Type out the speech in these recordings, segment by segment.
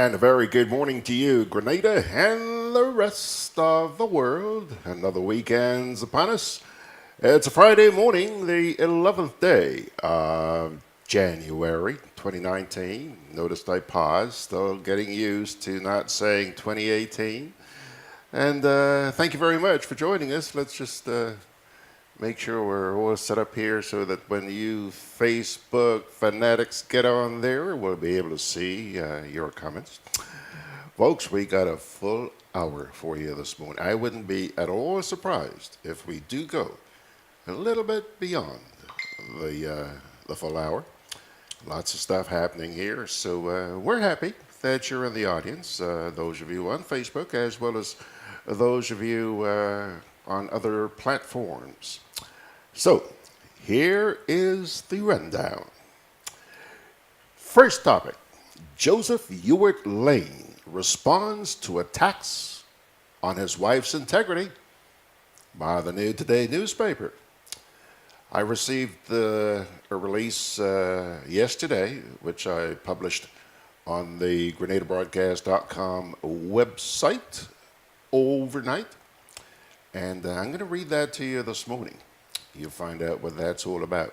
And a very good morning to you, Grenada, and the rest of the world. Another weekend's upon us. It's a Friday morning, the 11th day of January 2019. Noticed I paused, still getting used to not saying 2018. And thank you very much for joining us. Let's just make sure we're all set up here so that when you Facebook fanatics get on there, we'll be able to see your comments. Folks, we got a full hour for you this morning. I wouldn't be at all surprised if we do go a little bit beyond the full hour. Lots of stuff happening here, so we're happy that you're in the audience, those of you on Facebook as well as those of you on other platforms. So, here is the rundown. First topic, Joseph Ewart Lane responds to attacks on his wife's integrity by the New Today newspaper. I received a release yesterday, which I published on the GRENADABROADCAST.com website overnight. And I'm going to read that to you this morning. You'll find out what that's all about.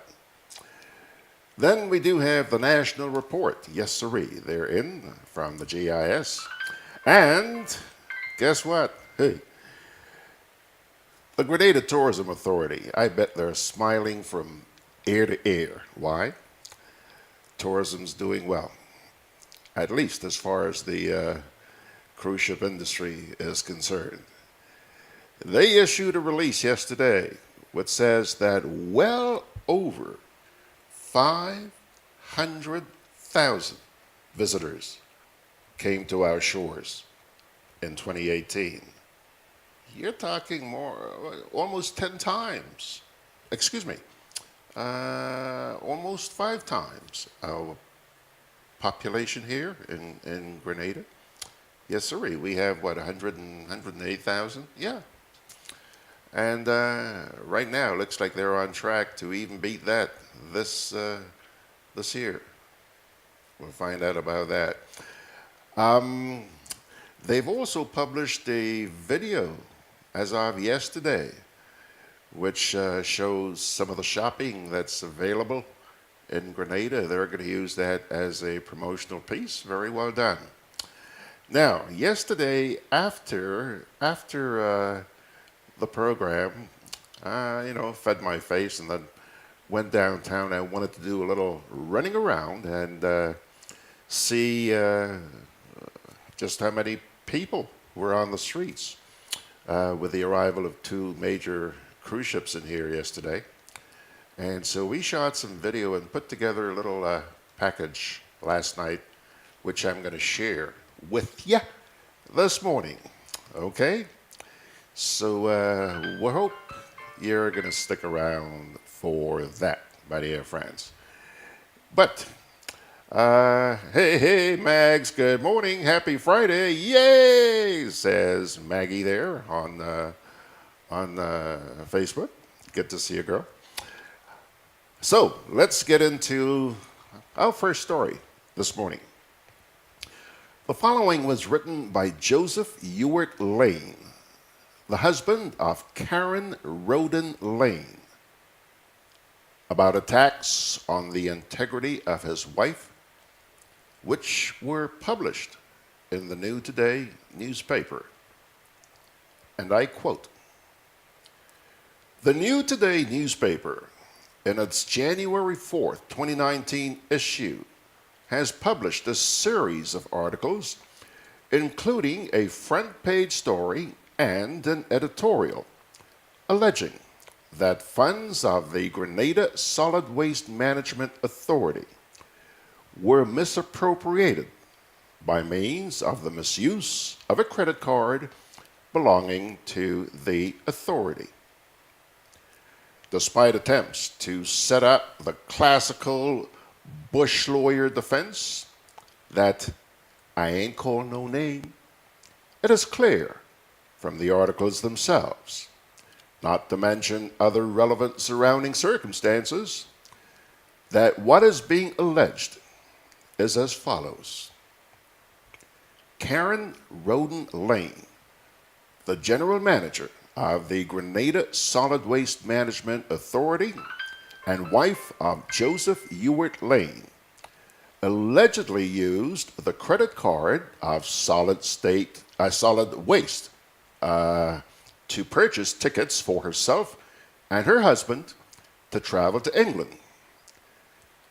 Then we do have the National Report. Yes, sirree. They're in from the GIS. And guess what? Hey, the Grenada Tourism Authority. I bet they're smiling from ear to ear. Why? Tourism's doing well. At least as far as the cruise ship industry is concerned. They issued a release yesterday which says that well over 500,000 visitors came to our shores in 2018. You're talking more, almost 10 times. Excuse me, almost 5 times our population here in Grenada. Yes, sir. We have, what, 108,000? Yeah. And right now, it looks like they're on track to even beat that this year. We'll find out about that. They've also published a video as of yesterday, which shows some of the shopping that's available in Grenada. They're going to use that as a promotional piece. Very well done. Now, yesterday, after the program, fed my face and then went downtown. I wanted to do a little running around and see just how many people were on the streets with the arrival of 2 major cruise ships in here yesterday. And so we shot some video and put together a little package last night, which I'm going to share with you this morning. Okay? So we hope you're going to stick around for that, my dear friends. But, hey, Mags, good morning. Happy Friday. Yay, says Maggie there on Facebook. Good to see you, girl. So let's get into our first story this morning. The following was written by Joseph Ewart Lane, the husband of Karen Roden Lane, about attacks on the integrity of his wife, which were published in the New Today newspaper. And I quote, "The New Today newspaper, in its January 4th, 2019 issue, has published a series of articles, including a front-page story and an editorial, alleging that funds of the Grenada Solid Waste Management Authority were misappropriated by means of the misuse of a credit card belonging to the authority. Despite attempts to set up the classical Bush lawyer defense that I ain't call no name, it is clear from the articles themselves, not to mention other relevant surrounding circumstances, that what is being alleged is as follows. Karen Roden Lane, the general manager of the Grenada Solid Waste Management Authority and wife of Joseph Ewart Lane, allegedly used the credit card of solid waste to purchase tickets for herself and her husband to travel to England.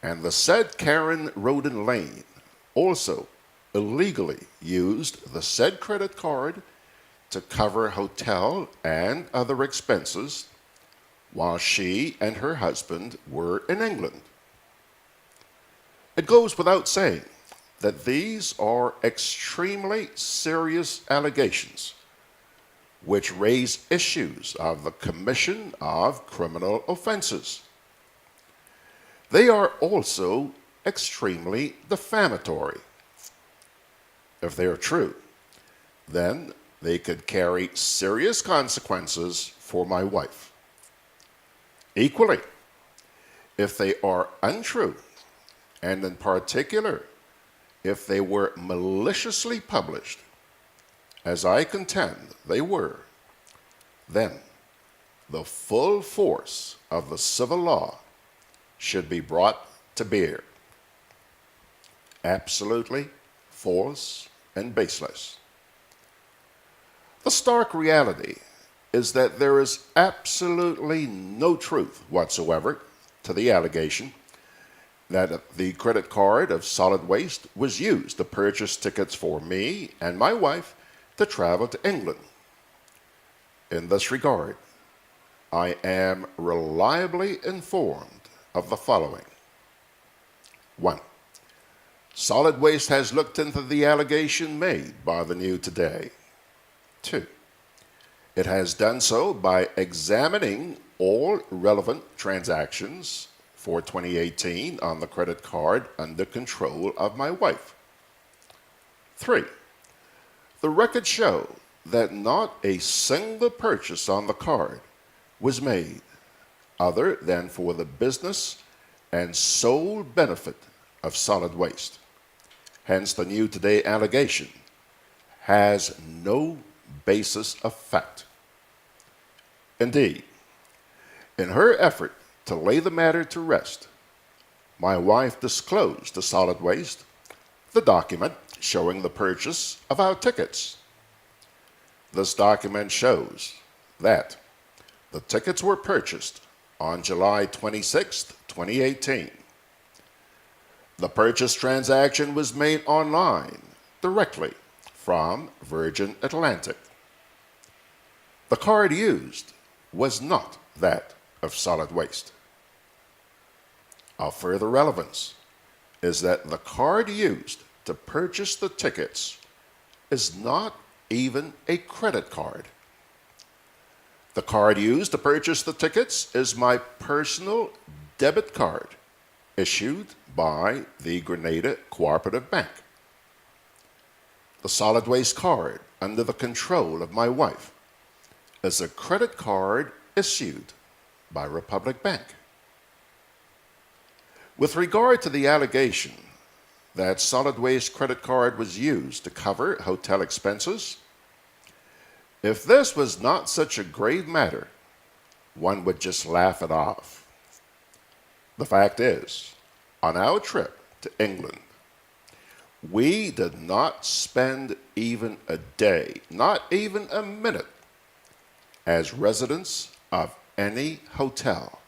And the said Karen Roden Lane also illegally used the said credit card to cover hotel and other expenses while she and her husband were in England. It goes without saying that these are extremely serious allegations which raise issues of the commission of criminal offenses. They are also extremely defamatory. If they are true, then they could carry serious consequences for my wife. Equally, if they are untrue, and in particular, if they were maliciously published, as I contend they were, then the full force of the civil law should be brought to bear. Absolutely false and baseless. The stark reality is that there is absolutely no truth whatsoever to the allegation that the credit card of solid waste was used to purchase tickets for me and my wife to travel to England. In this regard, I am reliably informed of the following. 1. Solid Waste has looked into the allegation made by the New Today. 2. It has done so by examining all relevant transactions for 2018 on the credit card under control of my wife. 3. The records show that not a single purchase on the card was made other than for the business and sole benefit of solid waste. Hence, the New Today allegation has no basis of fact. Indeed, in her effort to lay the matter to rest, my wife disclosed to Solid Waste the document showing the purchase of our tickets. This document shows that the tickets were purchased on July 26, 2018. The purchase transaction was made online directly from Virgin Atlantic. The card used was not that of Solid Waste. Of further relevance is that the card used to purchase the tickets is not even a credit card. The card used to purchase the tickets is my personal debit card issued by the Grenada Cooperative Bank. The Solid Waste card under the control of my wife is a credit card issued by Republic Bank. With regard to the allegation that Solid Waste credit card was used to cover hotel expenses, if this was not such a grave matter, one would just laugh it off. The fact is, on our trip to England, we did not spend even a day, not even a minute, as residents of any hotel.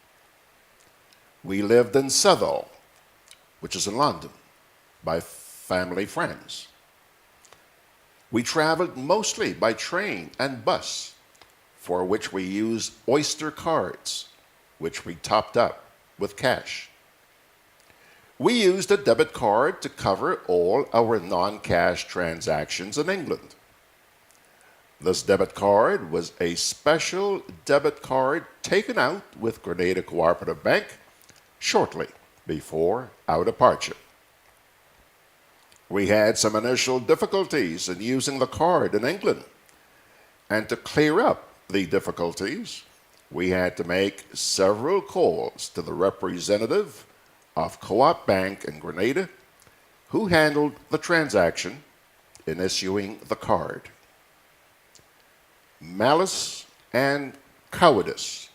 We lived in Southall, which is in London, by family friends. We traveled mostly by train and bus, for which we used Oyster cards, which we topped up with cash. We used a debit card to cover all our non-cash transactions in England. This debit card was a special debit card taken out with Grenada Cooperative Bank shortly before our departure. We had some initial difficulties in using the card in England, and to clear up the difficulties, we had to make several calls to the representative of Co-op Bank in Grenada, who handled the transaction in issuing the card. Malice and cowardice,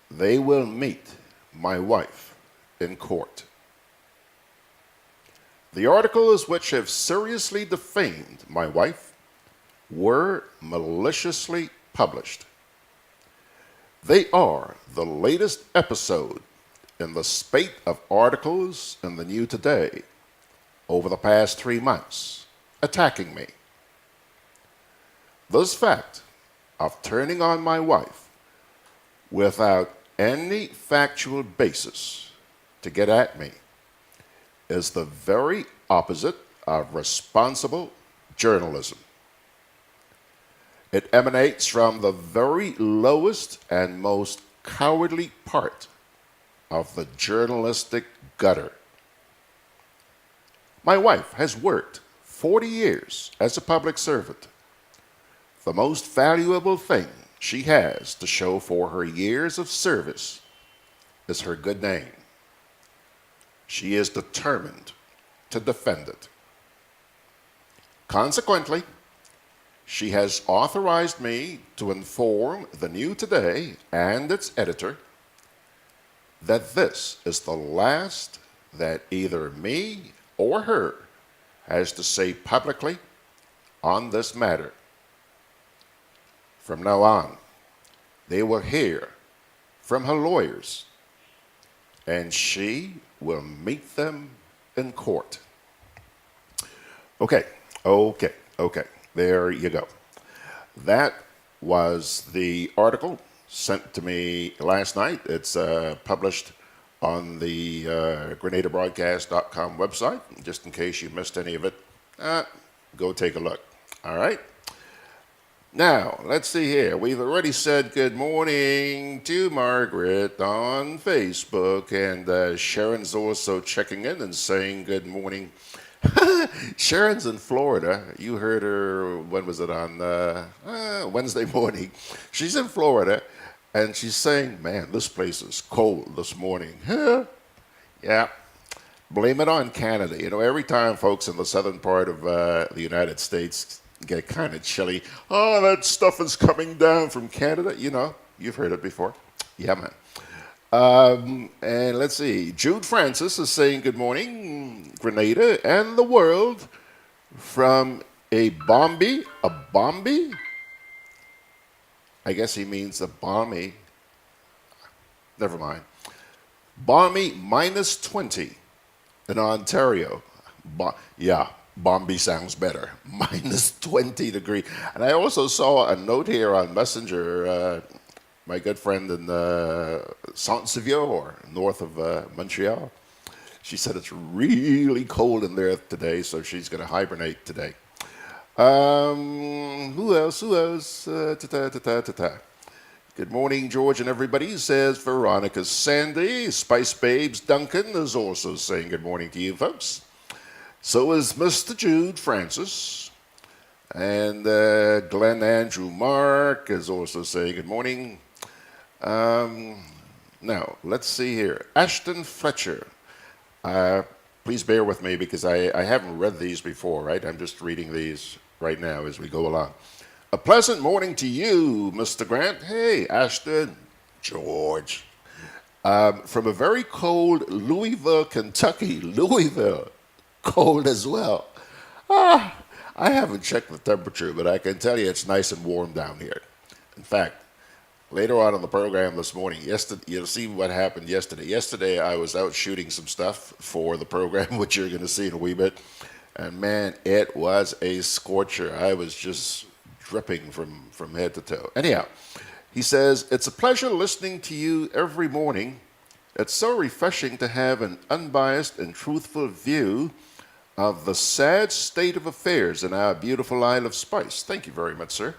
they will meet my wife in court. The articles which have seriously defamed my wife were maliciously published. They are the latest episode in the spate of articles in the New Today over the past 3 months attacking me. This fact of turning on my wife without any factual basis to get at me is the very opposite of responsible journalism. It emanates from the very lowest and most cowardly part of the journalistic gutter. My wife has worked 40 years as a public servant. The most valuable thing she has to show for her years of service is her good name. She is determined to defend it. Consequently, she has authorized me to inform the New Today and its editor that this is the last that either me or her has to say publicly on this matter. From now on, they will hear from her lawyers, and she will meet them in court. Okay. There you go. That was the article sent to me last night. It's published on the GRENADABROADCAST.com website. Just in case you missed any of it, go take a look. All right? Now, let's see here. We've already said good morning to Margaret on Facebook, and Sharon's also checking in and saying good morning. Sharon's in Florida. You heard her, when was it, on Wednesday morning. She's in Florida, and she's saying, man, this place is cold this morning. Yeah, blame it on Canada. You know, every time folks in the southern part of the United States get kind of chilly, oh, that stuff is coming down from Canada. You know, you've heard it before. Yeah, man. And let's see, Jude Francis is saying good morning, Grenada and the world from a Bombi. I guess he means a balmy. Never mind. Balmy -20 in Ontario. Bombi sounds better. -20 degree. And I also saw a note here on Messenger. My good friend in Saint-Sauveur, or north of Montreal, she said it's really cold in there today, so she's going to hibernate today. Who else? Good morning, George and everybody, says Veronica Sandy. Spice Babes Duncan is also saying good morning to you folks. So is Mr. Jude Francis. And Glenn Andrew Mark is also saying good morning. Now, let's see here. Ashton Fletcher. Please bear with me because I haven't read these before, right? I'm just reading these right now as we go along. A pleasant morning to you, Mr. Grant. Hey, Ashton. George. From a very cold Louisville, Kentucky. Louisville. Cold as well. I haven't checked the temperature, but I can tell you it's nice and warm down here. In fact, later on in the program this morning, you'll see what happened yesterday. Yesterday, I was out shooting some stuff for the program, which you're going to see in a wee bit. And man, it was a scorcher. I was just dripping from head to toe. Anyhow, he says, it's a pleasure listening to you every morning. It's so refreshing to have an unbiased and truthful view of the sad state of affairs in our beautiful Isle of Spice. Thank you very much, sir.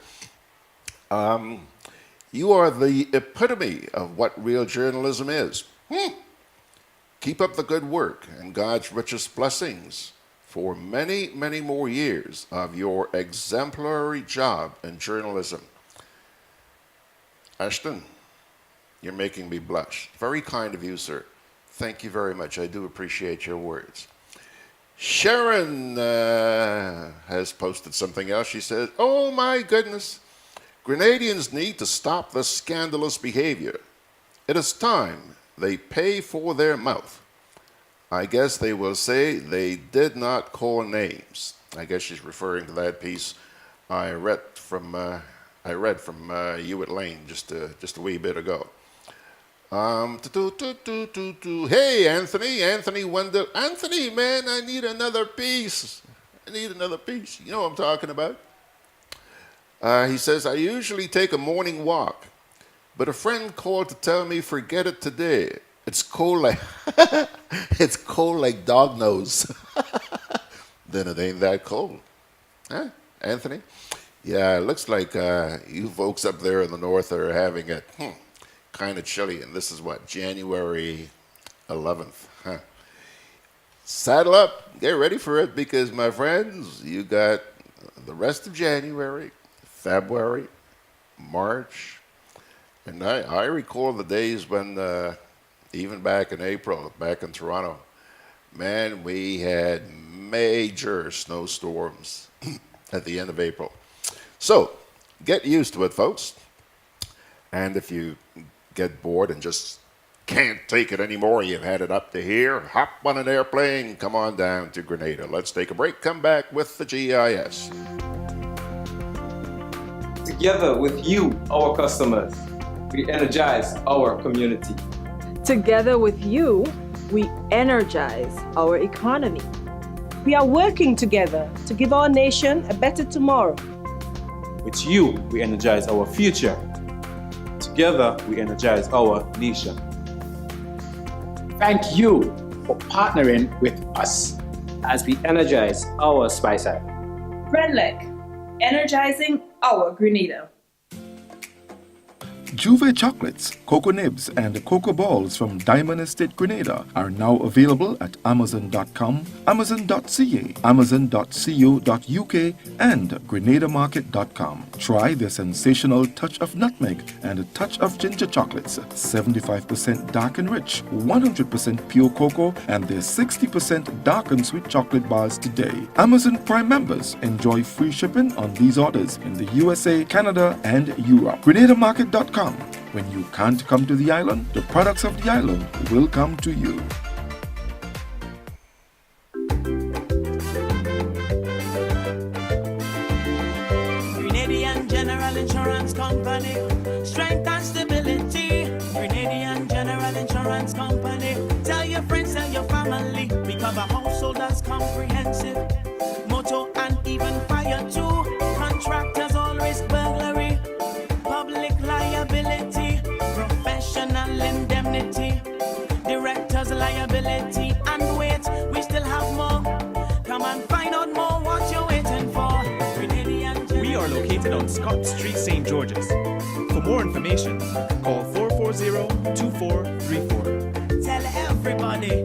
You are the epitome of what real journalism is. Keep up the good work and God's richest blessings for many, many more years of your exemplary job in journalism. Ashton, you're making me blush. Very kind of you, sir. Thank you very much. I do appreciate your words. Sharon has posted something else. She says, "Oh my goodness, Grenadians need to stop the scandalous behavior. It is time they pay for their mouth. I guess they will say they did not call names." I guess she's referring to that piece I read from Ewart Lane just a wee bit ago. Hey, Anthony Wendell. Anthony, man, I need another piece. You know what I'm talking about. He says, "I usually take a morning walk, but a friend called to tell me forget it today. It's cold like it's cold like dog nose." Then it ain't that cold, huh, Anthony? Yeah, it looks like you folks up there in the north are having it kind of chilly, and this is what, January 11th, huh? Saddle up, get ready for it, because my friends, you got the rest of January, February, March, and I recall the days when, even back in April, back in Toronto, man, we had major snowstorms at the end of April. So, get used to it, folks. And if you get bored and just can't take it anymore, you've had it up to here, hop on an airplane, come on down to Grenada. Let's take a break, come back with the GIS. Together with you, our customers, we energize our community. Together with you, we energize our economy. We are working together to give our nation a better tomorrow. With you, we energize our future. Together, we energize our nation. Thank you for partnering with us as we energize our Speyside. Redleg, energizing our Grenada. Juve chocolates, cocoa nibs, and cocoa balls from Diamond Estate Grenada are now available at Amazon.com, Amazon.ca, Amazon.co.uk, and GrenadaMarket.com. Try their sensational touch of nutmeg and a touch of ginger chocolates, 75% dark and rich, 100% pure cocoa, and their 60% dark and sweet chocolate bars today. Amazon Prime members enjoy free shipping on these orders in the USA, Canada, and Europe. GrenadaMarket.com. When you can't come to the island, the products of the island will come to you. Grenadian General Insurance Company, strength and stability. Grenadian General Insurance Company, tell your friends, tell your family. We cover householders comprehensive, motor and even fire too. Contractors all risk burglary, public liability, professional indemnity, directors liability, and wait, we still have more. Come and find out more what you're waiting for. We are located on Scott Street, St. George's. For more information, call 440-2434. Tell everybody.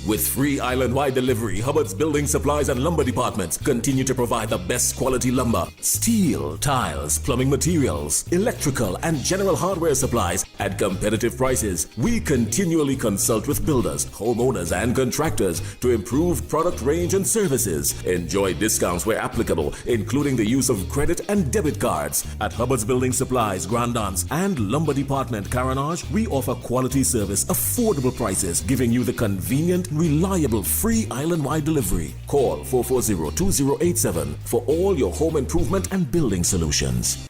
With free island-wide delivery, Hubbard's Building Supplies and Lumber Departments continue to provide the best quality lumber, steel, tiles, plumbing materials, electrical, and general hardware supplies at competitive prices. We continually consult with builders, homeowners, and contractors to improve product range and services. Enjoy discounts where applicable, including the use of credit and debit cards. At Hubbard's Building Supplies, Grandance, and Lumber Department, Caranage, we offer quality service, affordable prices, giving you the convenient, reliable, free island-wide delivery. Call 440-2087 for all your home improvement and building solutions.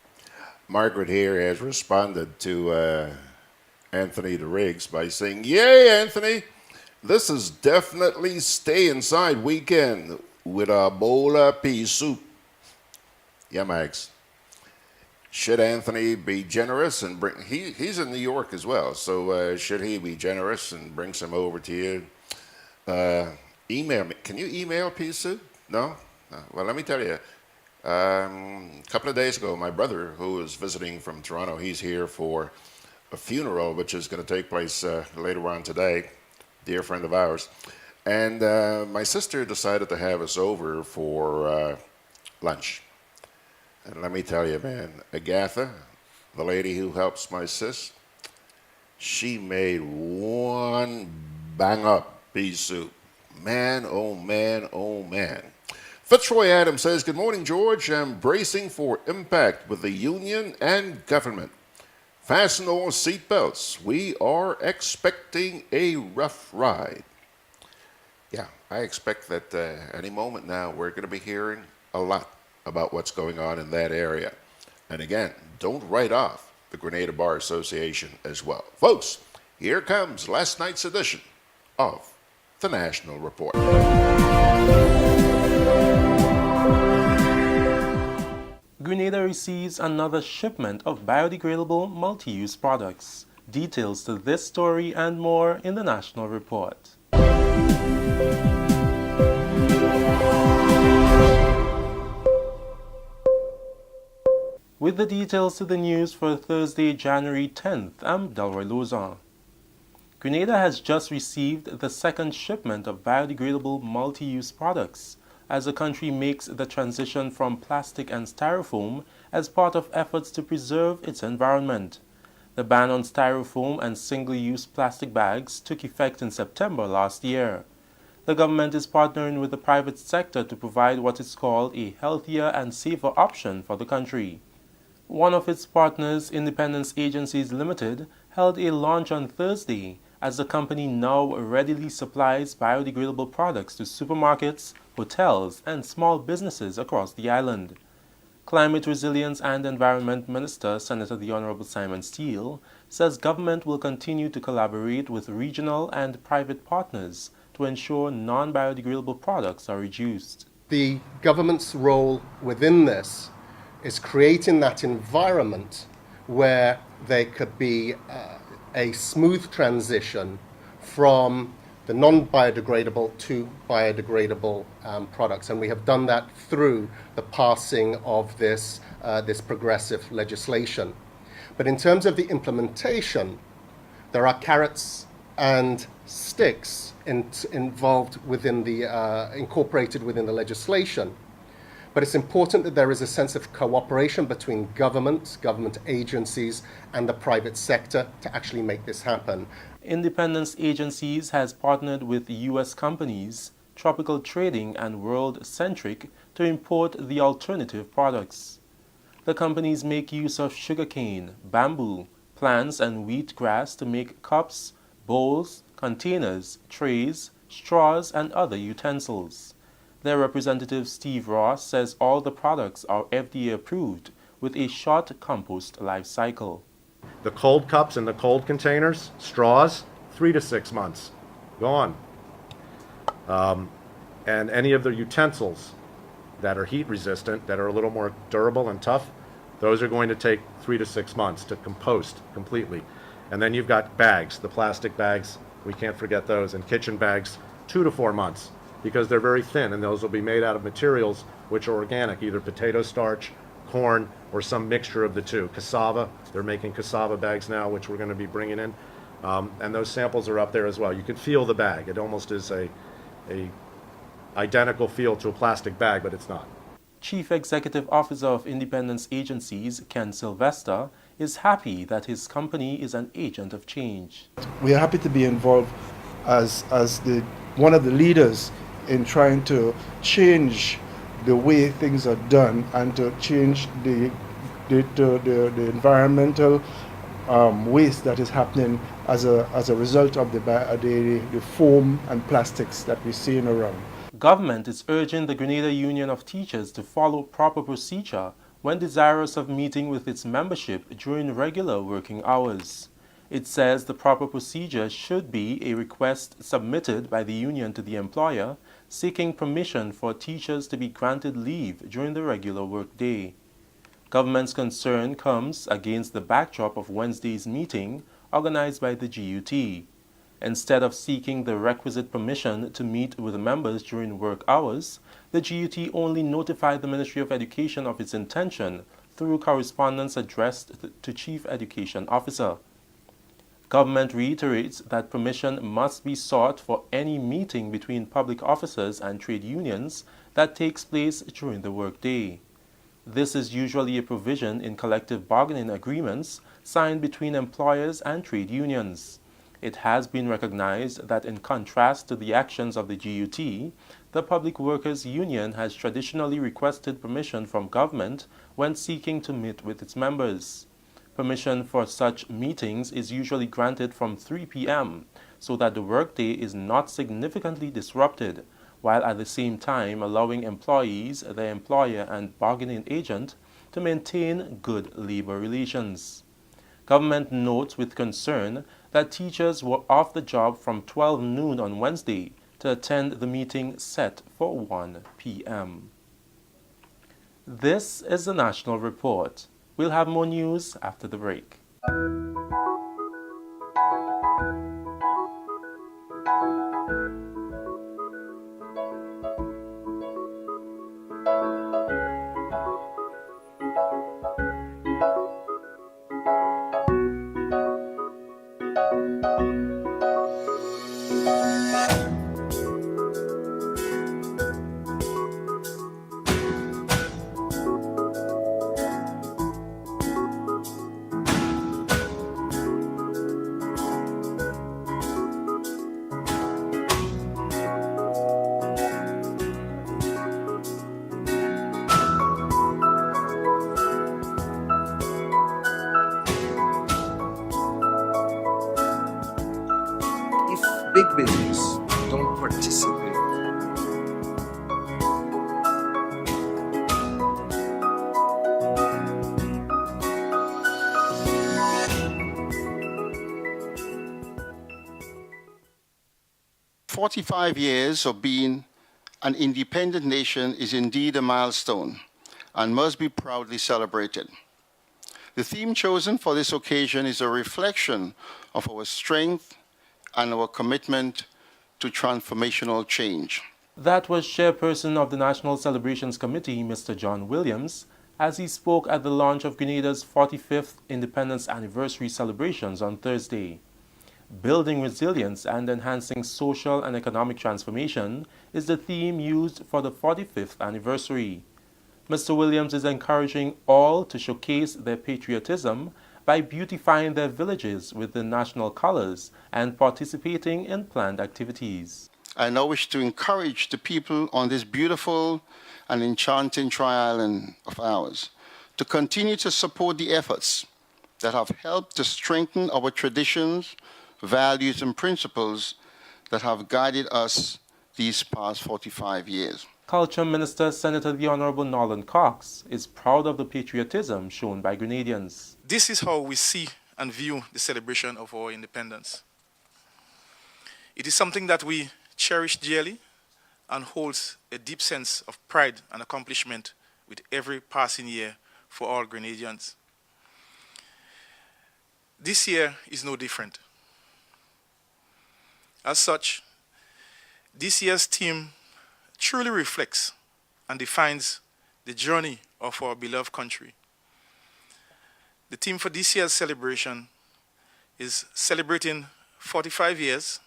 Margaret here has responded to Anthony de Riggs by saying, "Yay, Anthony! This is definitely stay inside weekend with a bowl of pea soup." Yeah, Max. Should Anthony be generous and bring? He's in New York as well, so should he be generous and bring some over to you? Email me. Can you email pea soup? No? Well, let me tell you. A couple of days ago, my brother, who was visiting from Toronto, he's here for a funeral, which is going to take place later on today, dear friend of ours. And my sister decided to have us over for lunch. And let me tell you, man, Agatha, the lady who helps my sis, she made one bang-up pea soup. Man, oh man, oh man. Fitzroy Adams says, good morning, George. I'm bracing for impact with the union and government. Fasten all seatbelts. We are expecting a rough ride. Yeah, I expect that any moment now we're going to be hearing a lot about what's going on in that area. And again, don't write off the Grenada Bar Association as well. Folks, here comes last night's edition of the National Report. Grenada receives another shipment of biodegradable multi-use products. Details to this story and more in the National Report. With the details to the news for Thursday, January 10th, I'm Delroy Lozon. Grenada has just received the second shipment of biodegradable multi-use products as the country makes the transition from plastic and styrofoam as part of efforts to preserve its environment. The ban on styrofoam and single-use plastic bags took effect in September last year. The government is partnering with the private sector to provide what is called a healthier and safer option for the country. One of its partners, Independence Agencies Limited, held a launch on Thursday as the company now readily supplies biodegradable products to supermarkets, hotels, and small businesses across the island. Climate Resilience and Environment Minister, Senator the Honorable Simon Steele, says government will continue to collaborate with regional and private partners to ensure non-biodegradable products are reduced. The government's role within this is creating that environment where there could be a smooth transition from the non-biodegradable to biodegradable products. And we have done that through the passing of this progressive legislation. But in terms of the implementation, there are carrots and sticks involved within incorporated within the legislation. But it's important that there is a sense of cooperation between government agencies, and the private sector to actually make this happen. Independence Agencies has partnered with U.S. companies, Tropical Trading and World Centric, to import the alternative products. The companies make use of sugarcane, bamboo, plants, and wheatgrass to make cups, bowls, containers, trays, straws, and other utensils. Their representative Steve Ross says all the products are FDA approved with a short compost life cycle. The cold cups and the cold containers, straws, 3 to 6 months, gone. And any of the utensils that are heat resistant, that are a little more durable and tough, those are going to take 3 to 6 months to compost completely. And then you've got bags, the plastic bags, we can't forget those, and kitchen bags, 2 to 4 months. Because they're very thin, and those will be made out of materials which are organic, either potato starch, corn, or some mixture of the two. Cassava, they're making cassava bags now, which we're going to be bringing in, and those samples are up there as well. You can feel the bag. It almost is a identical feel to a plastic bag, but it's not. Chief Executive Officer of Independence Agencies, Ken Sylvester, is happy that his company is an agent of change. We are happy to be involved as one of the leaders in trying to change the way things are done and to change the environmental waste that is happening as a result of the foam and plastics that we're seeing around. Government is urging the Grenada Union of Teachers to follow proper procedure when desirous of meeting with its membership during regular working hours. It says the proper procedure should be a request submitted by the union to the employer seeking permission for teachers to be granted leave during the regular workday. Government's concern comes against the backdrop of Wednesday's meeting organized by the GUT. Instead of seeking the requisite permission to meet with members during work hours, the GUT only notified the Ministry of Education of its intention through correspondence addressed to Chief Education Officer. Government reiterates that permission must be sought for any meeting between public officers and trade unions that takes place during the workday. This is usually a provision in collective bargaining agreements signed between employers and trade unions. It has been recognized that in contrast to the actions of the GUT, the Public Workers Union has traditionally requested permission from government when seeking to meet with its members. Permission for such meetings is usually granted from 3 p.m. so that the workday is not significantly disrupted, while at the same time allowing employees, their employer, and bargaining agent to maintain good labor relations. Government notes with concern that teachers were off the job from 12 noon on Wednesday to attend the meeting set for 1 p.m. This is the National Report. We'll have more news after the break. 45 years of being an independent nation is indeed a milestone and must be proudly celebrated. The theme chosen for this occasion is a reflection of our strength and our commitment to transformational change. That was Chairperson of the National Celebrations Committee, Mr. John Williams, as he spoke at the launch of Grenada's 45th Independence Anniversary celebrations on Thursday. Building resilience and enhancing social and economic transformation is the theme used for the 45th anniversary. Mr. Williams is encouraging all to showcase their patriotism by beautifying their villages with the national colors and participating in planned activities. I now wish to encourage the people on this beautiful and enchanting tri-island of ours to continue to support the efforts that have helped to strengthen our traditions, values, and principles that have guided us these past 45 years. Culture Minister Senator the Honorable Nolan Cox is proud of the patriotism shown by Grenadians. This is how we see and view the celebration of our independence. It is something that we cherish dearly and holds a deep sense of pride and accomplishment with every passing year for all Grenadians. This year is no different. As such, this year's theme truly reflects and defines the journey of our beloved country. The theme for this year's celebration is celebrating 45 years,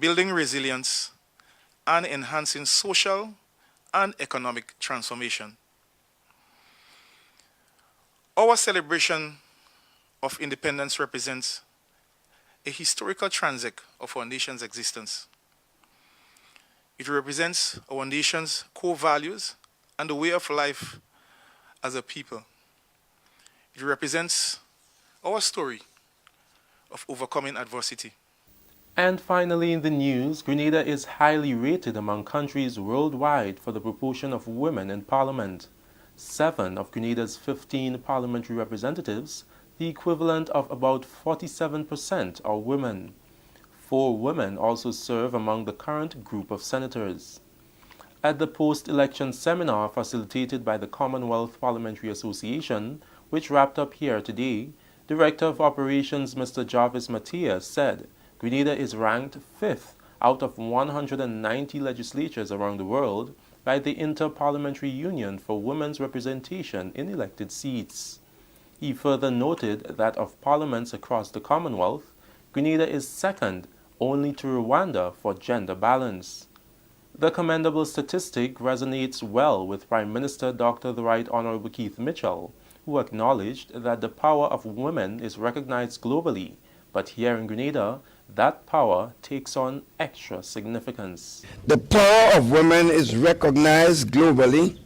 building resilience, and enhancing social and economic transformation. Our celebration of independence represents a historical transect of our nation's existence. It represents our nation's core values and the way of life as a people. It represents our story of overcoming adversity. And finally in the news, Grenada is highly rated among countries worldwide for the proportion of women in Parliament. 7 of Grenada's 15 parliamentary representatives, the equivalent of about 47%, are women. 4 women also serve among the current group of senators. At the post-election seminar facilitated by the Commonwealth Parliamentary Association, which wrapped up here today, Director of Operations Mr. Jarvis Matias said Grenada is ranked 5th out of 190 legislatures around the world by the Inter-Parliamentary Union for Women's Representation in elected seats. He further noted that of parliaments across the Commonwealth, Grenada is second only to Rwanda for gender balance. The commendable statistic resonates well with Prime Minister Dr. the Right Honorable Keith Mitchell, who acknowledged that the power of women is recognized globally, but here in Grenada, that power takes on extra significance. The power of women is recognized globally,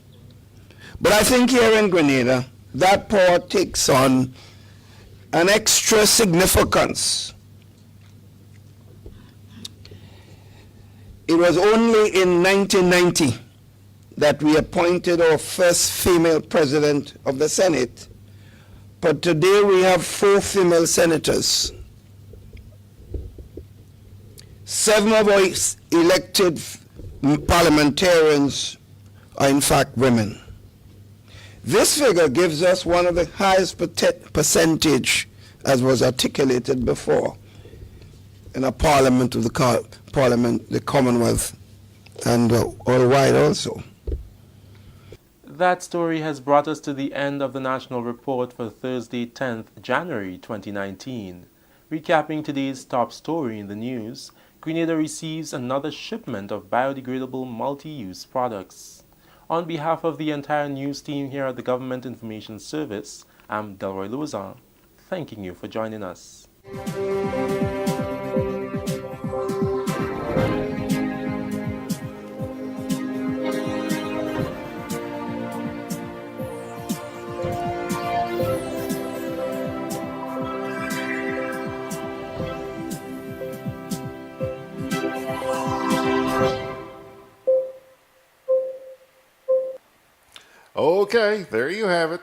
but I think here in Grenada, that power takes on an extra significance. It was only in 1990 that we appointed our first female president of the Senate, but today we have 4 female senators. 7 of our elected parliamentarians are in fact women. This figure gives us one of the highest percentage, as was articulated before, in a parliament of the Commonwealth, and worldwide also. That story has brought us to the end of the National Report for Thursday, 10th January 2019. Recapping today's top story in the news, Grenada receives another shipment of biodegradable multi-use products. On behalf of the entire news team here at the Government Information Service, I'm Delroy Lozan, thanking you for joining us. Okay, there you have it.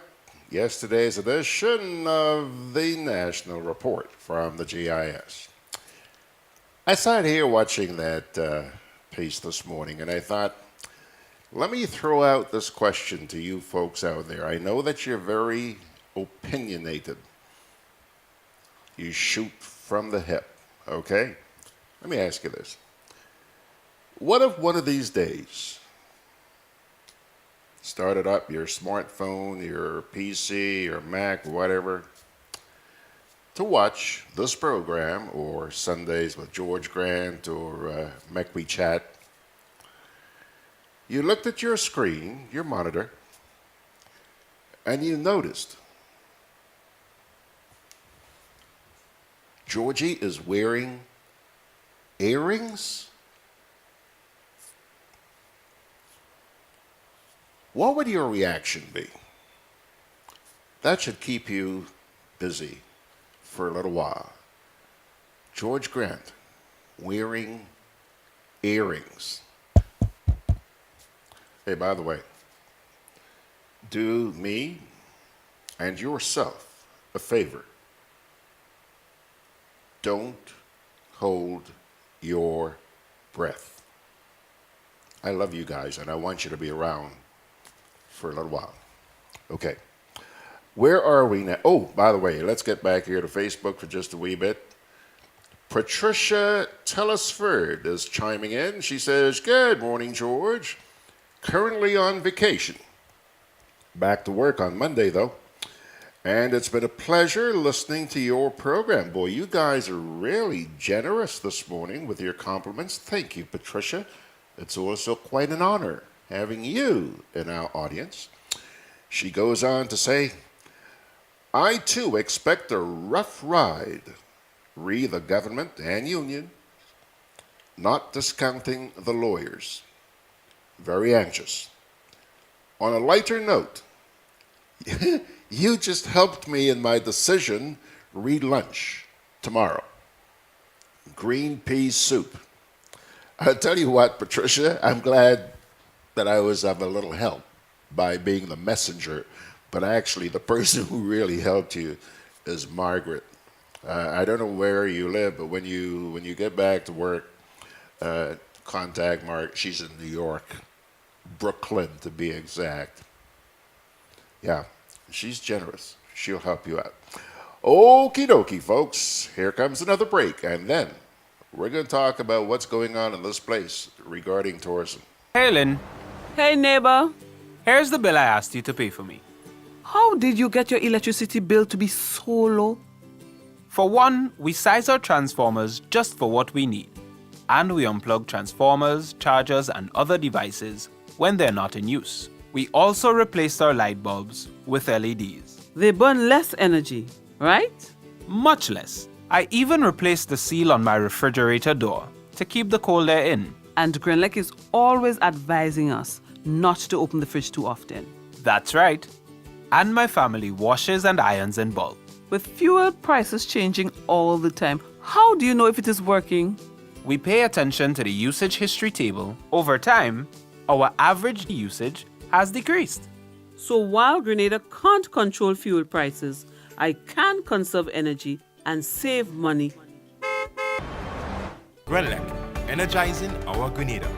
Yesterday's edition of the National Report from the GIS. I sat here watching that piece this morning, and I thought, let me throw out this question to you folks out there. I know that you're very opinionated. You shoot from the hip, okay? Let me ask you this. What if one of these days started up your smartphone, your PC, your Mac, whatever, to watch this program, or Sundays with George Grant, or Make We Chat? You looked at your screen, your monitor, and you noticed Georgie is wearing earrings? What would your reaction be? That should keep you busy for a little while. George Grant wearing earrings. Hey, by the way, do me and yourself a favor. Don't hold your breath. I love you guys, and I want you to be around for a little while. Okay. Where are we now? Oh, by the way, let's get back here to Facebook for just a wee bit. Patricia Tellisford is chiming in. She says, good morning, George. Currently on vacation. Back to work on Monday, though. And it's been a pleasure listening to your program. Boy, you guys are really generous this morning with your compliments. Thank you, Patricia. It's also quite an honor having you in our audience. She goes on to say, I too expect a rough ride, re the government and union, not discounting the lawyers. Very anxious. On a lighter note, you just helped me in my decision, re lunch tomorrow. Green pea soup. I'll tell you what, Patricia, I'm glad that I was of a little help by being the messenger, but actually the person who really helped you is Margaret. I don't know where you live, but when you get back to work, contact Margaret. She's in New York, Brooklyn to be exact. Yeah, she's generous. She'll help you out. Okie dokie, folks. Here comes another break, and then we're going to talk about what's going on in this place regarding tourism. Hey, Lynn. Hey, neighbor. Here's the bill I asked you to pay for me. How did you get your electricity bill to be so low? For one, we size our transformers just for what we need. And we unplug transformers, chargers, and other devices when they're not in use. We also replaced our light bulbs with LEDs. They burn less energy, right? Much less. I even replaced the seal on my refrigerator door to keep the cold air in. And Grenlec is always advising us not to open the fridge too often. That's right. And my family washes and irons in bulk. With fuel prices changing all the time, how do you know if it is working? We pay attention to the usage history table. Over time, our average usage has decreased. So while Grenada can't control fuel prices, I can conserve energy and save money. GRENADA, energizing our Grenada.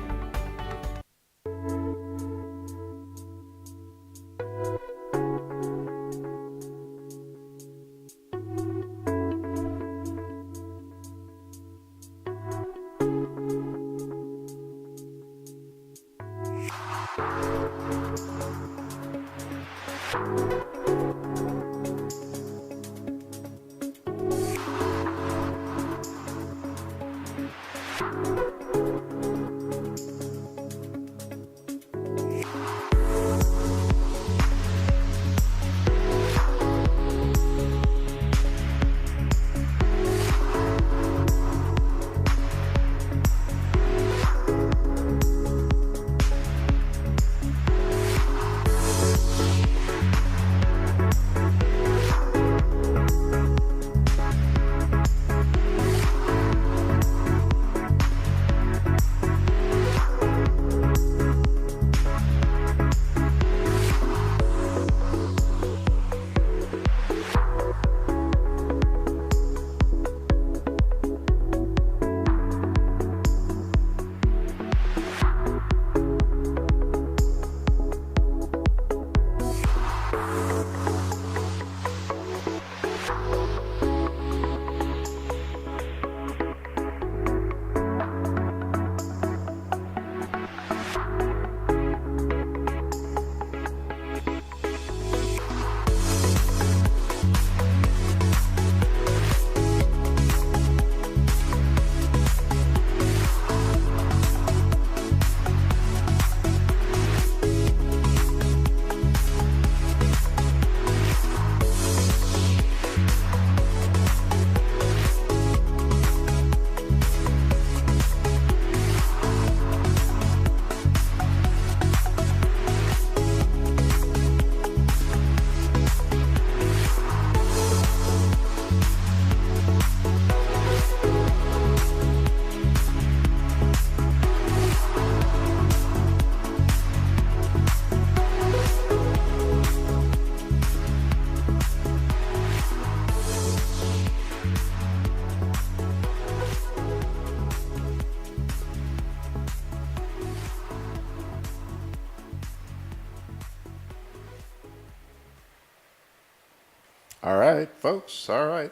All right, folks, all right.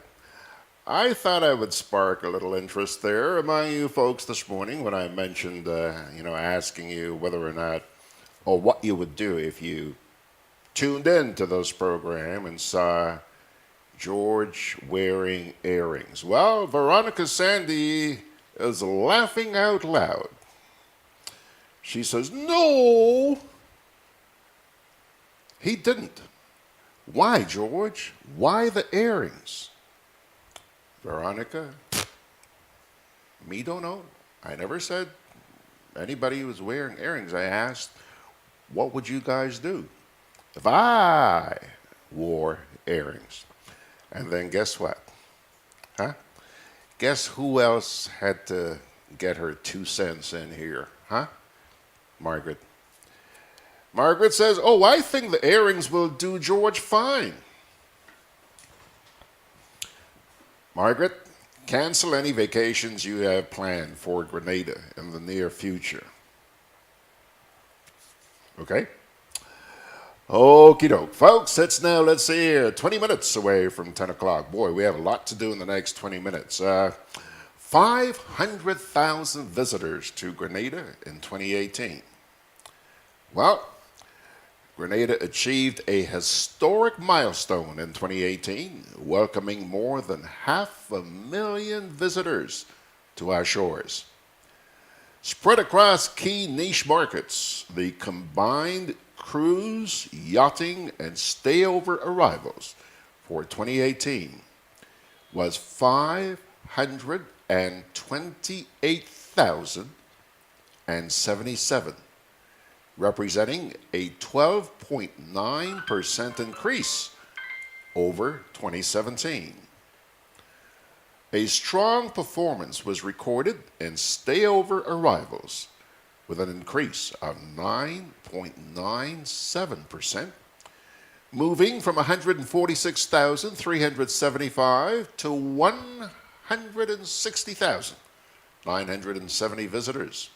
I thought I would spark a little interest there among you folks this morning when I mentioned, asking you whether or not, or what you would do if you tuned in to this program and saw George wearing earrings. Well, Veronica Sandy is laughing out loud. She says, no, he didn't. Why, George? Why the earrings? Veronica, me don't know. I never said anybody was wearing earrings. I asked, what would you guys do if I wore earrings? And then guess what? Huh? Guess who else had to get her 2 cents in here? Huh? Margaret. Margaret says, oh, I think the earrings will do George fine. Margaret, cancel any vacations you have planned for Grenada in the near future. Okay? Okie doke. Folks, it's now, let's see here, 20 minutes away from 10 o'clock. Boy, we have a lot to do in the next 20 minutes. 500,000 visitors to Grenada in 2018. Well, Grenada achieved a historic milestone in 2018, welcoming more than 500,000 visitors to our shores. Spread across key niche markets, the combined cruise, yachting, and stayover arrivals for 2018 was 528,077, representing a 12.9% increase over 2017. A strong performance was recorded in stayover arrivals, with an increase of 9.97%, moving from 146,375 to 160,970 visitors,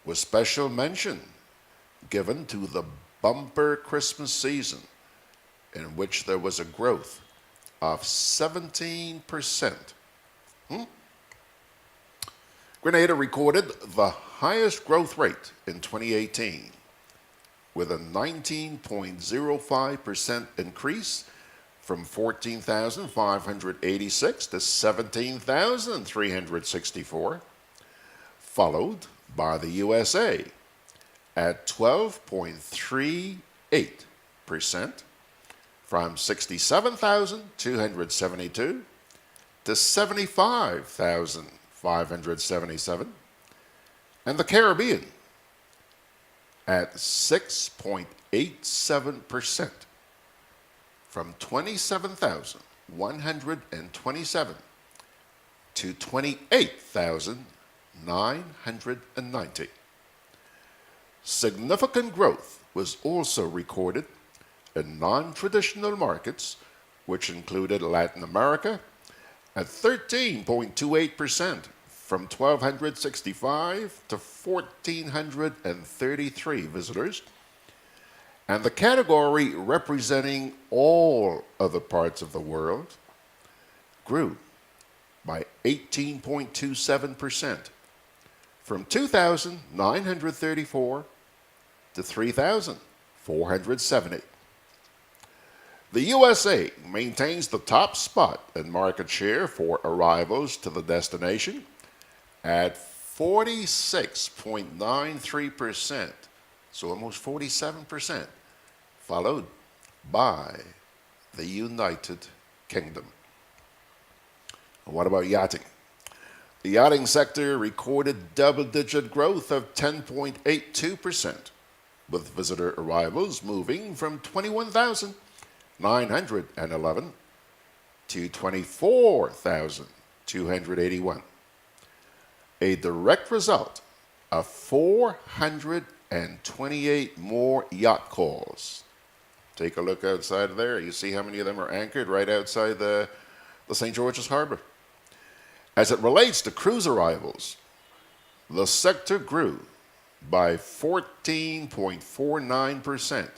with special mention given to the bumper Christmas season, in which there was a growth of 17%. Grenada recorded the highest growth rate in 2018, with a 19.05% increase from 14,586 to 17,364, followed by the USA at 12.38%, from 67,272 to 75,577, and the Caribbean at 6.87%, from 27,127 to 28,990. Significant growth was also recorded in non-traditional markets, which included Latin America at 13.28%, from 1,265 to 1,433 visitors, and the category representing all other parts of the world grew by 18.27%, from 2,934 to 3,470. The USA maintains the top spot in market share for arrivals to the destination at 46.93%, so almost 47%, followed by the United Kingdom. And what about yachting? The yachting sector recorded double-digit growth of 10.82%, with visitor arrivals moving from 21,911 to 24,281. A direct result of 428 more yacht calls. Take a look outside of there. You see how many of them are anchored right outside the St. George's Harbor. As it relates to cruise arrivals, the sector grew by 14.49%,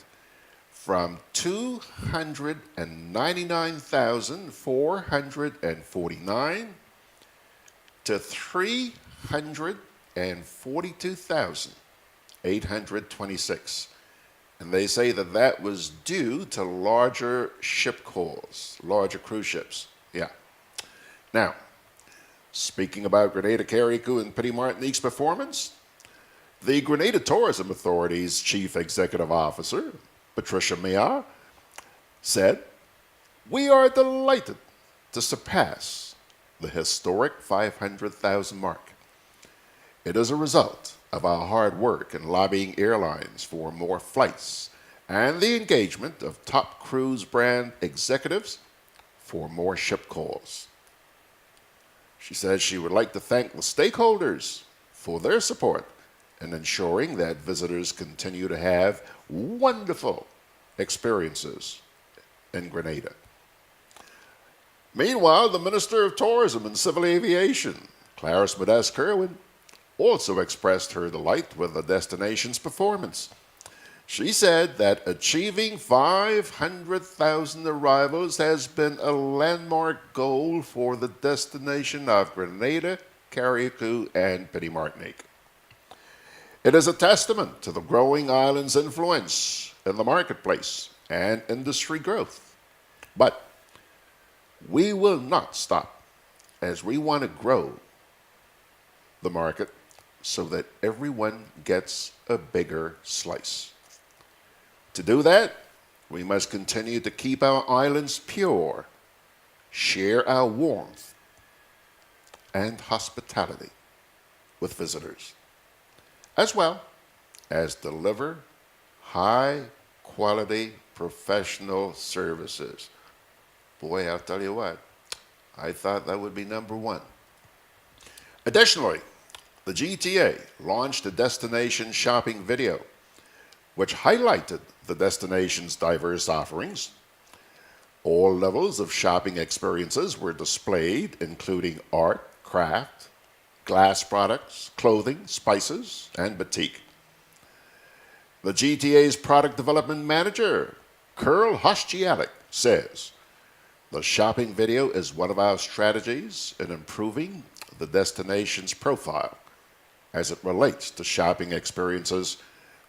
from 299,449 to 342,826. And they say that that was due to larger ship calls, larger cruise ships. Yeah. Now, speaking about Grenada, Carriacou, and Petit Martinique's performance, the Grenada Tourism Authority's Chief Executive Officer, Patricia Meillard, said, "We are delighted to surpass the historic 500,000 mark. It is a result of our hard work in lobbying airlines for more flights and the engagement of top cruise brand executives for more ship calls." She says she would like to thank the stakeholders for their support in ensuring that visitors continue to have wonderful experiences in Grenada. Meanwhile, the Minister of Tourism and Civil Aviation, Clarice Modeste-Kerwin, also expressed her delight with the destination's performance. She said that achieving 500,000 arrivals has been a landmark goal for the destination of Grenada, Carriacou, and Petit Martinique. It is a testament to the growing island's influence in the marketplace and industry growth. But we will not stop, as we want to grow the market so that everyone gets a bigger slice. To do that, we must continue to keep our islands pure, share our warmth and hospitality with visitors, as well as deliver high-quality professional services. Boy, I'll tell you what, I thought that would be number one. Additionally, the GTA launched a destination shopping video, which highlighted the destination's diverse offerings. All levels of shopping experiences were displayed, including art, craft, glass products, clothing, spices, and boutique. The GTA's product development manager, Curl Hoshchialik, says, the shopping video is one of our strategies in improving the destination's profile as it relates to shopping experiences,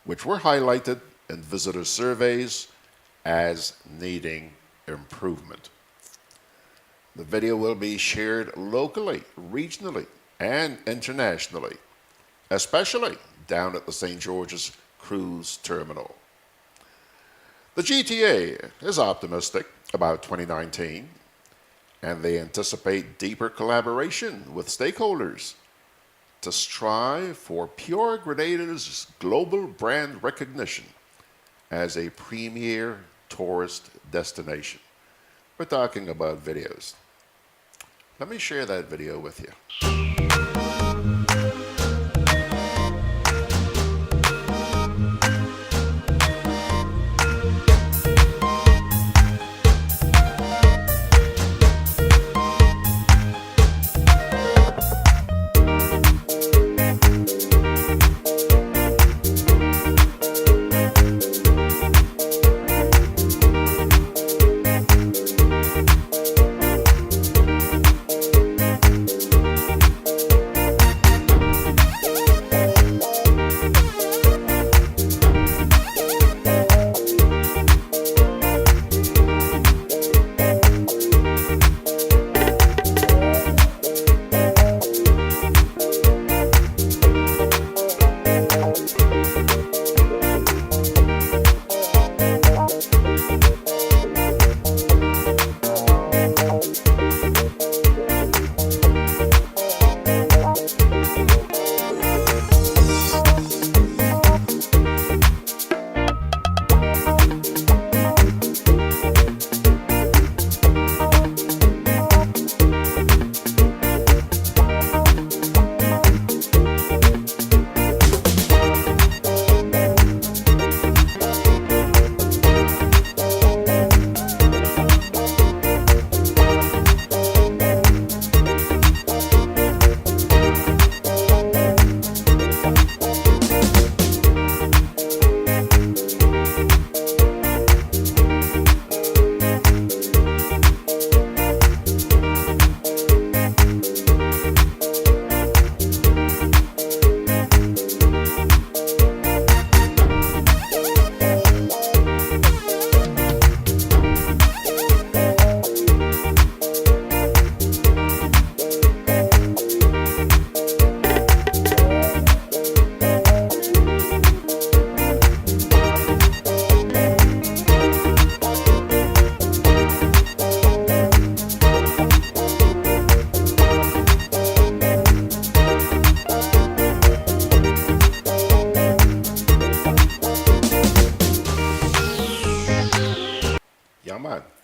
which were highlighted in visitor surveys as needing improvement. The video will be shared locally, regionally, and internationally, especially down at the St. George's Cruise Terminal. The GTA is optimistic about 2019, and they anticipate deeper collaboration with stakeholders to strive for Pure Grenada's global brand recognition as a premier tourist destination. We're talking about videos. Let me share that video with you.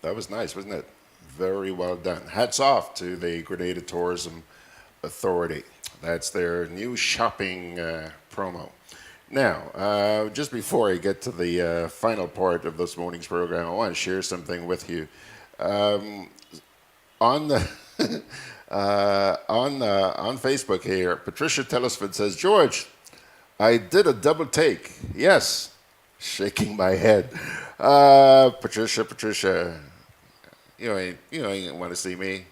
That was nice, wasn't it? Very well done. Hats off to the Grenada Tourism Authority. That's their new shopping promo. Now, just before I get to the final part of this morning's program, I want to share something with you. On the on Facebook here, Patricia Tellisford says, George, I did a double take. Yes, shaking my head. Patricia, you ain't want to see me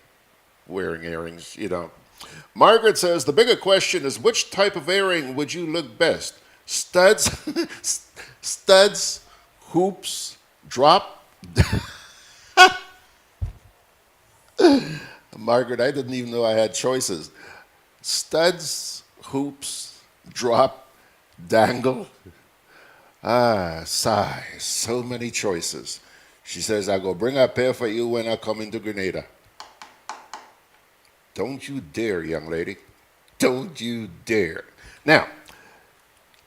wearing earrings. You don't. Margaret says, the bigger question is, which type of earring would you look best? Studs, studs, hoops, drop. Margaret, I didn't even know I had choices. Studs, hoops, drop, dangle. Sigh, so many choices. She says, I'll go bring a pair for you when I come into Grenada. Don't you dare, young lady. Don't you dare. Now,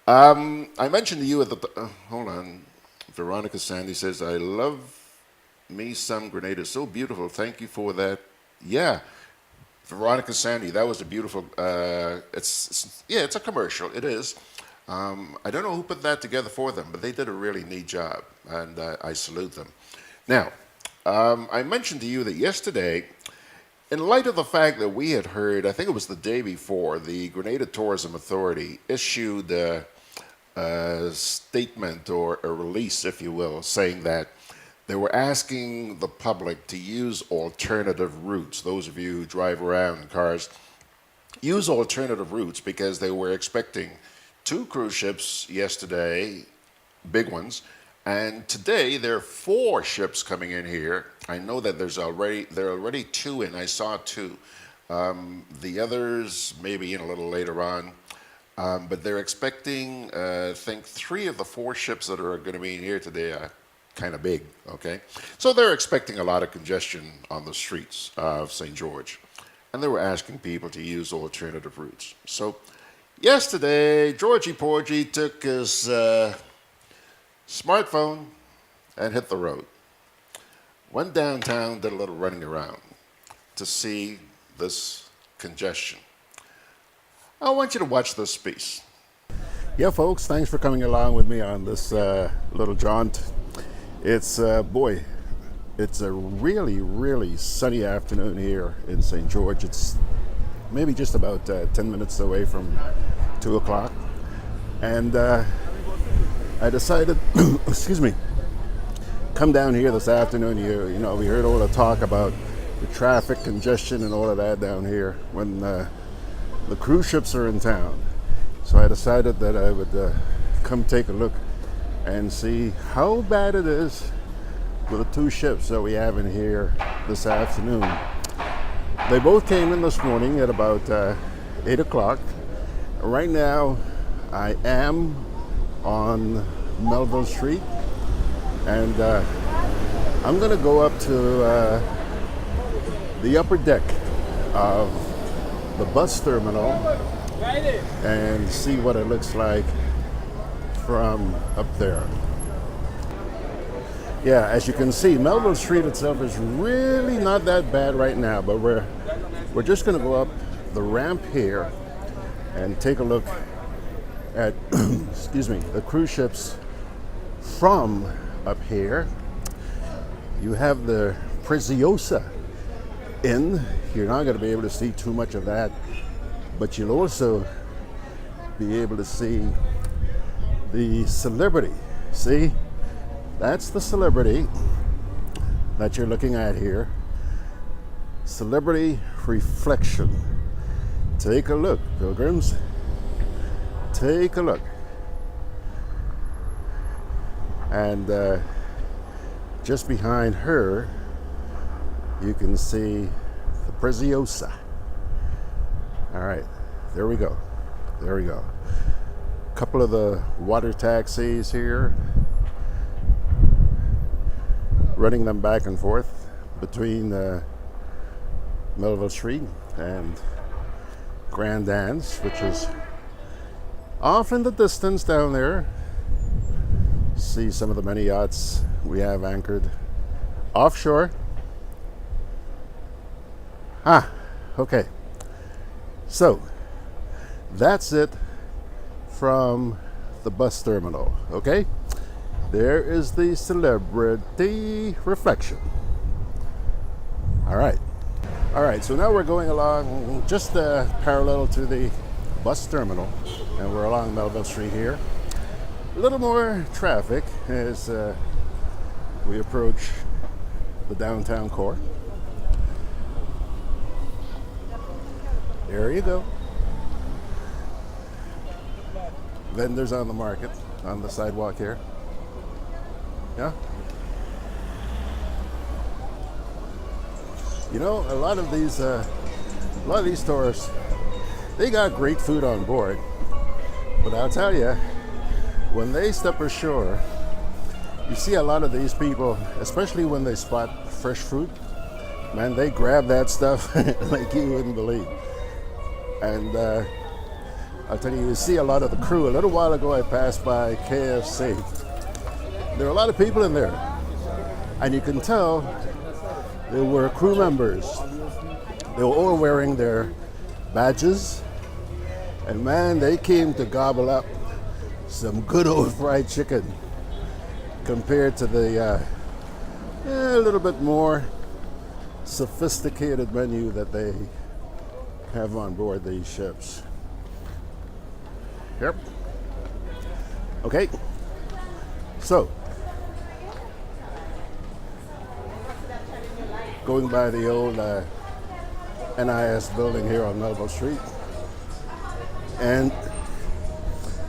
I mentioned to you at the, hold on. Veronica Sandy says, I love me some Grenada. So beautiful. Thank you for that. Yeah. Veronica Sandy, that was a beautiful, it's a commercial. It is. I don't know who put that together for them, but they did a really neat job, and I salute them. Now, I mentioned to you that yesterday, in light of the fact that we had heard, I think it was the day before, the Grenada Tourism Authority issued a statement or a release, if you will, saying that they were asking the public to use alternative routes. Those of you who drive around in cars, use alternative routes because they were expecting 2 cruise ships yesterday, big ones, and today there are 4 ships coming in here. I know that there are already 2 in. I saw 2. The others maybe in a little later on. But they're expecting, I think, 3 of the 4 ships that are going to be in here today are kind of big, okay? So they're expecting a lot of congestion on the streets of St. George. And they were asking people to use alternative routes. So yesterday, Georgie Porgy took his smartphone and hit the road. Went downtown, did a little running around to see this congestion. I want you to watch this piece. Yeah, folks, thanks for coming along with me on this little jaunt. It's, it's a really, really sunny afternoon here in St. George. It's maybe just about 10 minutes away from 2 o'clock. And I decided, excuse me, come down here this afternoon. You know, we heard all the talk about the traffic congestion and all of that down here when the cruise ships are in town. So I decided that I would come take a look and see how bad it is with the 2 ships that we have in here this afternoon. They both came in this morning at about 8 o'clock. Right now I am on Melville Street, and I'm going to go up to the upper deck of the bus terminal and see what it looks like from up there. Yeah, as you can see, Melville Street itself is really not that bad right now, but we're just going to go up the ramp here and take a look at excuse me, the cruise ships from up here. You have the Preziosa Inn. You're not going to be able to see too much of that, but you'll also be able to see the Celebrity. See, that's the Celebrity that you're looking at here. Celebrity Reflection. Take a look, pilgrims. Take a look. And just behind her, you can see the Preziosa. All right, there we go. There we go. A couple of the water taxis here, running them back and forth between Melville Street and Grand Anse, which is off in the distance down there. See some of the many yachts we have anchored offshore. Okay. So that's it from the bus terminal. Okay, there is the Celebrity Reflection. All right, so now we're going along just parallel to the bus terminal, and we're along Melville Street here. A little more traffic as we approach the downtown core. There you go. Vendors on the market, on the sidewalk here. Yeah. You know, a lot of these stores, they got great food on board. But I'll tell you, when they step ashore, you see a lot of these people, especially when they spot fresh fruit, Man, they grab that stuff like you wouldn't believe. And I'll tell you, you see a lot of the crew. A little while ago, I passed by KFC. There were a lot of people in there. And you can tell there were crew members. They were all wearing their badges. And man, they came to gobble up some good old fried chicken compared to the a little bit more sophisticated menu that they have on board these ships. Yep. Okay. So, going by the old NIS building here on Melville Street, and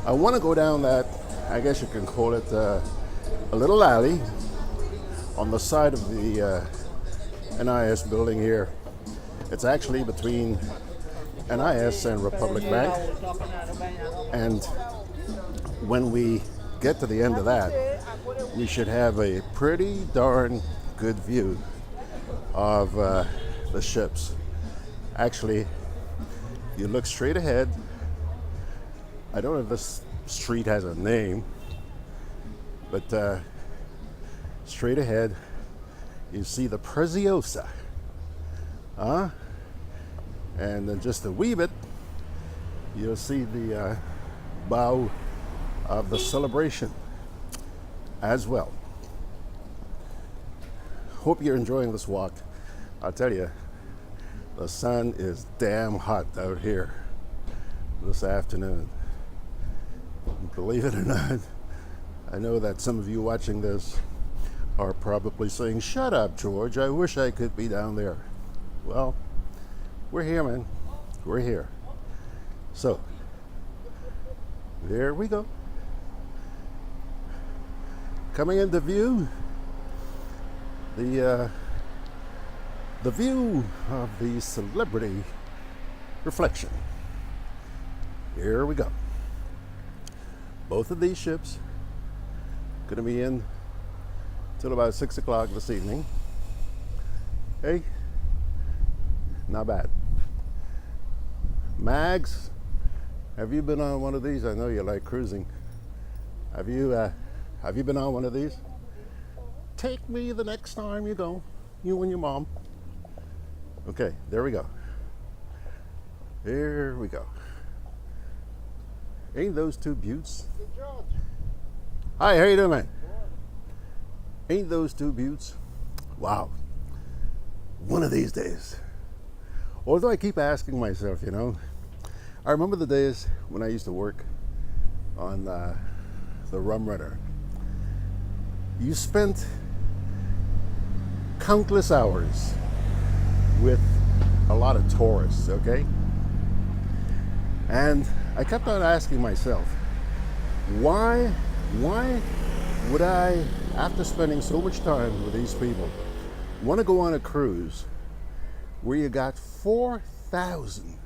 I want to go down that, I guess you can call it a little alley on the side of the NIS building here. It's actually between NIS and Republic Bank, and when we get to the end of that, we should have a pretty darn good view of the ships. Actually, you look straight ahead. I don't know if this street has a name, but straight ahead, you see the Preziosa. And then just a wee bit, you'll see the bow of the Celebration as well. Hope you're enjoying this walk. I'll tell you, the sun is damn hot out here this afternoon. Believe it or not, I know that some of you watching this are probably saying, "Shut up, George, I wish I could be down there." Well, we're here, man. We're here. So, there we go. Coming into view, the view of the Celebrity Reflection. Here we go. Both of these ships going to be in till about 6 o'clock this evening. Hey, not bad. Mags, have you been on one of these? I know you like cruising. Have you been on one of these? Take me the next time you go, you and your mom. Okay, there we go. Here we go. Ain't those two beauts? Hi, how you doing, man? Ain't those two beauts? Wow. One of these days. Although I keep asking myself, you know, I remember the days when I used to work on the Rum Runner. You spent countless hours with a lot of tourists, okay? And I kept on asking myself, why would I, after spending so much time with these people, want to go on a cruise where you got 4,000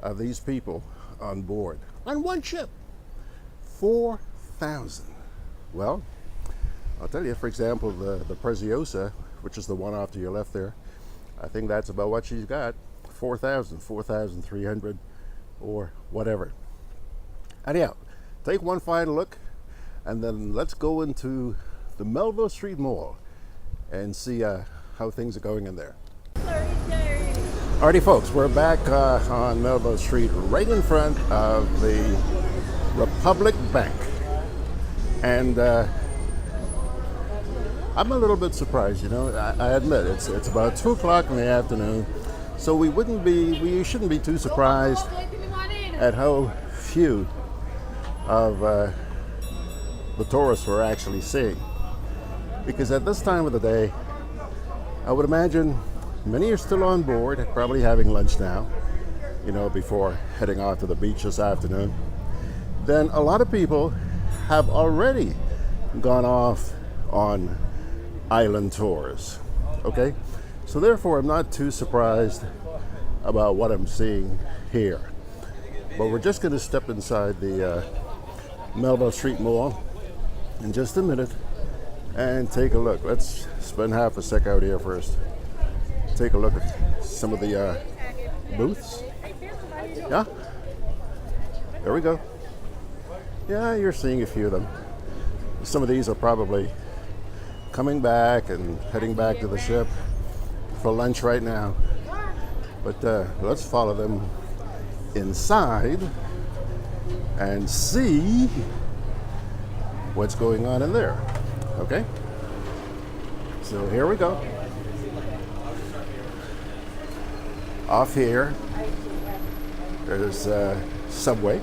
of these people on board on one ship? 4,000. Well, I'll tell you, for example, the Preziosa, which is the one off to your left there, I think that's about what she's got. 4,000, 4,300 or whatever. Anyhow, take one final look and then let's go into the Melville Street Mall and see how things are going in there. Alrighty folks, we're back on Melville Street, right in front of the Republic Bank. And I'm a little bit surprised, you know. I admit it's about 2 o'clock in the afternoon, so we shouldn't be too surprised at how few of the tourists we're actually seeing. Because at this time of the day, I would imagine many are still on board, probably having lunch now, you know, before heading off to the beach this afternoon. Then a lot of people have already gone off on island tours, okay? So therefore, I'm not too surprised about what I'm seeing here. But we're just gonna step inside the Melville Street Mall in just a minute and take a look. Let's spend half a sec out here first. take a look at some of the booths. Yeah, there we go. Yeah, you're seeing a few of them. Some of these are probably coming back and heading back to the ship for lunch right now. But let's follow them inside and see what's going on in there. Okay? So here we go. Off here, there's Subway.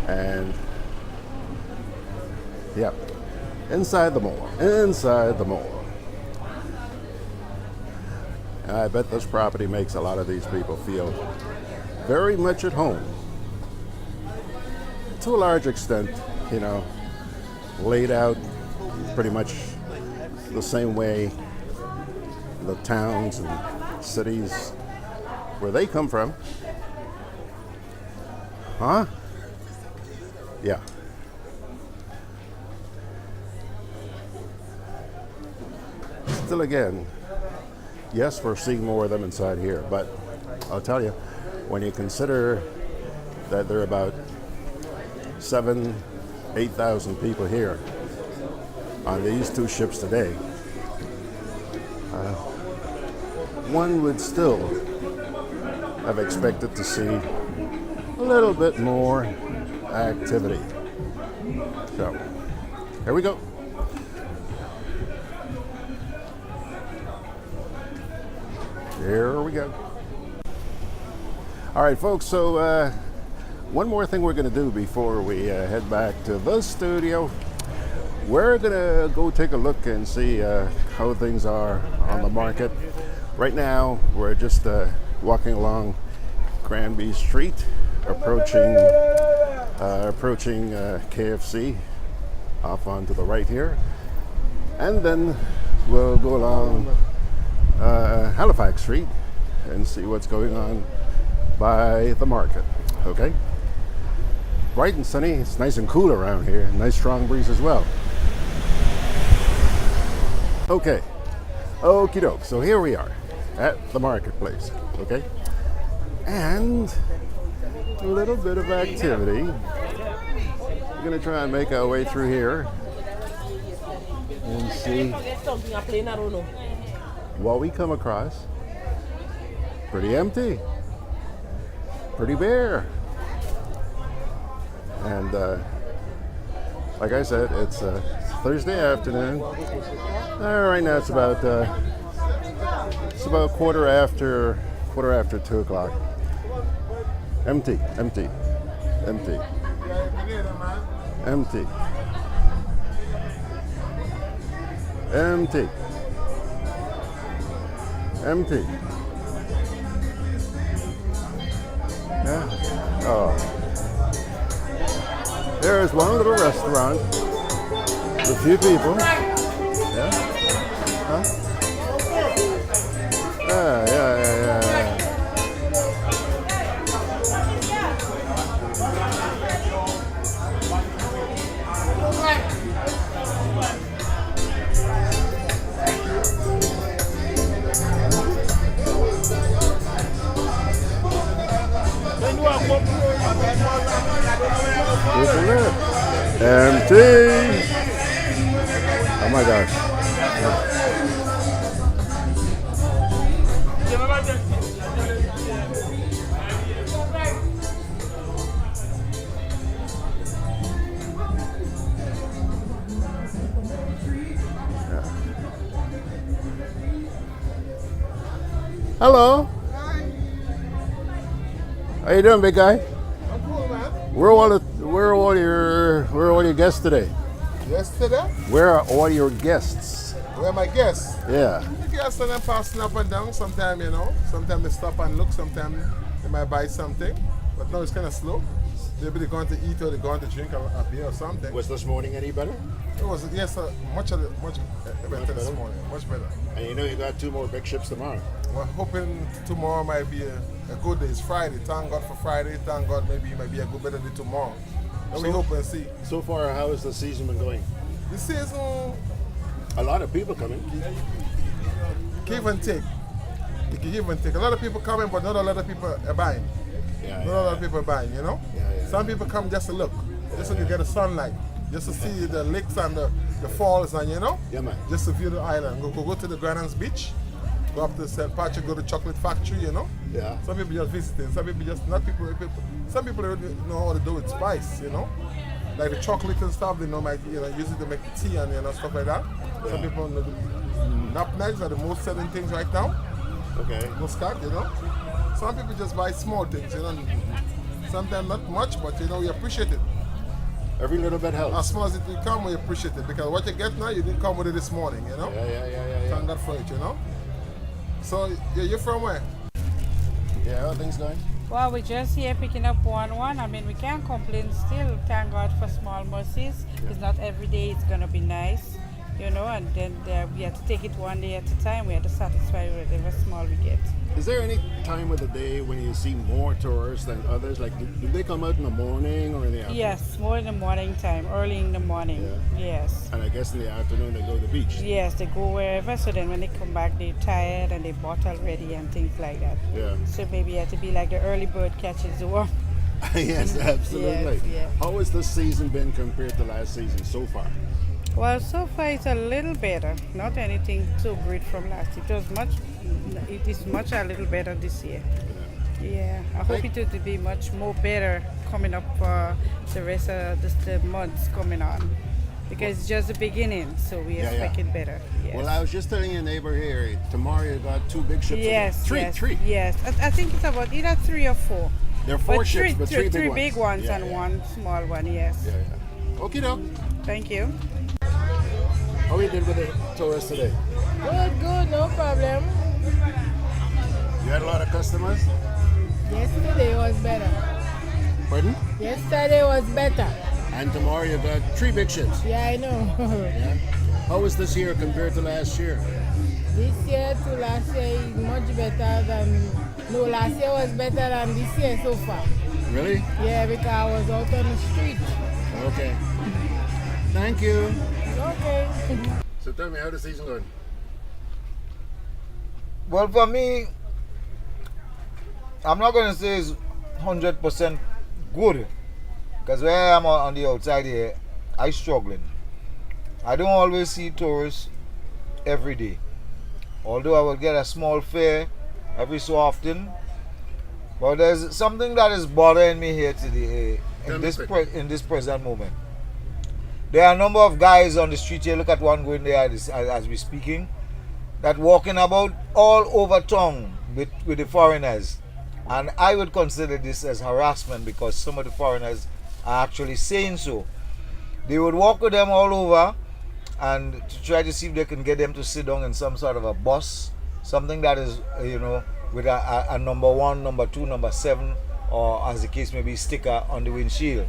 And, yep, inside the mall. Inside the mall. I bet this property makes a lot of these people feel very much at home. To a large extent, you know, laid out pretty much the same way the towns and cities where they come from. Huh? Yeah. Still again, yes, we're seeing more of them inside here, but I'll tell you, when you consider that there are about 8,000 people here on these two ships today, one would still have expected to see a little bit more activity. So, here we go. Here we go. All right, folks, so one more thing we're going to do before we head back to the studio. We're going to go take a look and see how things are on the market. Right now, we're just walking along Granby Street, approaching KFC, off onto the right here. And then we'll go along Halifax Street and see what's going on by the market. Okay? Bright and sunny. It's nice and cool around here. Nice strong breeze as well. Okay. Okie doke. So here we are at the marketplace. Okay? And a little bit of activity. We're going to try and make our way through here and see what we come across. Pretty empty. Pretty bare. And like I said, it's Thursday afternoon. Right now it's about quarter after 2 o'clock. Empty, empty, empty, empty, empty, empty. Yeah. Oh. There's one little restaurant with a few people. Yeah. Huh? Yeah. Empty. Oh my gosh. Hello. How you doing, big guy? I'm cool, man. Where are all your guests today? Yesterday? Where are all your guests? Where are my guests? Yeah. The guests are passing up and down. Sometimes, you know, sometimes they stop and look. Sometimes they might buy something. But now it's kind of slow. Maybe they're going to eat or they're going to drink a beer or something. Was this morning any better? It was, yes, much better this morning. Much better. And you know you got 2 more big ships tomorrow. We're hoping tomorrow might be a good day. It's Friday. Thank God for Friday. Thank God maybe it might be a good better day tomorrow. And we hope and see. So far, how has the season been going? The season... A lot of people coming. give and take. You can give and take. A lot of people come in, but not a lot of people are buying. Not a lot of people are buying, you know? Some people come just to look, just so you get the sunlight, just to see the lakes and the falls, and you know? Just to view the island. Go to the Grandans Beach, go up to St. Patrick, go to Chocolate Factory, you know? Some people just visiting, some people just, not people, some people already know how to do with spice, you know? Like the chocolate and stuff, they know, use it to make the tea and, you know, stuff like that. Some people know the nutmegs are the most selling things right now. Muscat, you know? Some people just buy small things, you know? Sometimes not much, but, you know, we appreciate it. Every little bit helps. As small as it will come, we appreciate it. Because what you get now, you didn't come with it this morning, you know? Thank God for it, you know? So, you're from where? Yeah, how are things going? Well, we're just here picking up one. I mean, we can't complain still. Thank God for small mercies. It's not every day it's going to be nice, you know, and then we have to take it one day at a time. We have to satisfy whatever small we get. Is there any time of the day when you see more tourists than others? Like, do they come out in the morning or in the afternoon? Yes, more in the morning time, early in the morning. Yes. And I guess in the afternoon they go to the beach. Yes, they go wherever. So then when they come back, they're tired and they bought already and things like that. So maybe you have to be like the early bird catches the worm. Yes, absolutely. Yes. How has this season been compared to last season so far? Well, so far it's a little better. Not anything too great from last year. It is much a little better this year. Yeah, I hope it will be much more better coming up for the rest of the months coming on. Because it's just the beginning, so we expect it better. Yes. Well, I was just telling your neighbor here, tomorrow you got 2 big ships. Yes, three. Yes, I think it's about either 3 or 4. There are 4 ships, but 3 big ones and 1 small one, yes. Okay, doke. Thank you. How you did with the tourists today? Good, no problem. You had a lot of customers? Yesterday was better. Pardon? Yesterday was better. And tomorrow you got 3 big ships. Yeah, I know. How was this year compared to last year? This year to last year is much better than... No, last year was better than this year so far. Really? Yeah, because I was out on the street. Okay. Thank you. Okay. So tell me, how the season going? Well, for me, I'm not going to say it's 100% good. Because where I am on the outside here, I'm struggling. I don't always see tourists every day. Although I will get a small fare every so often. But there's something that is bothering me here today, in this present moment. There are a number of guys on the street here, look at one going there as we're speaking, that walking about all over town with the foreigners. And I would consider this as harassment because some of the foreigners are actually saying so. They would walk with them all over and to try to see if they can get them to sit down in some sort of a bus, something that is, you know, with a number 1, number 2, number 7, or as the case may be, sticker on the windshield.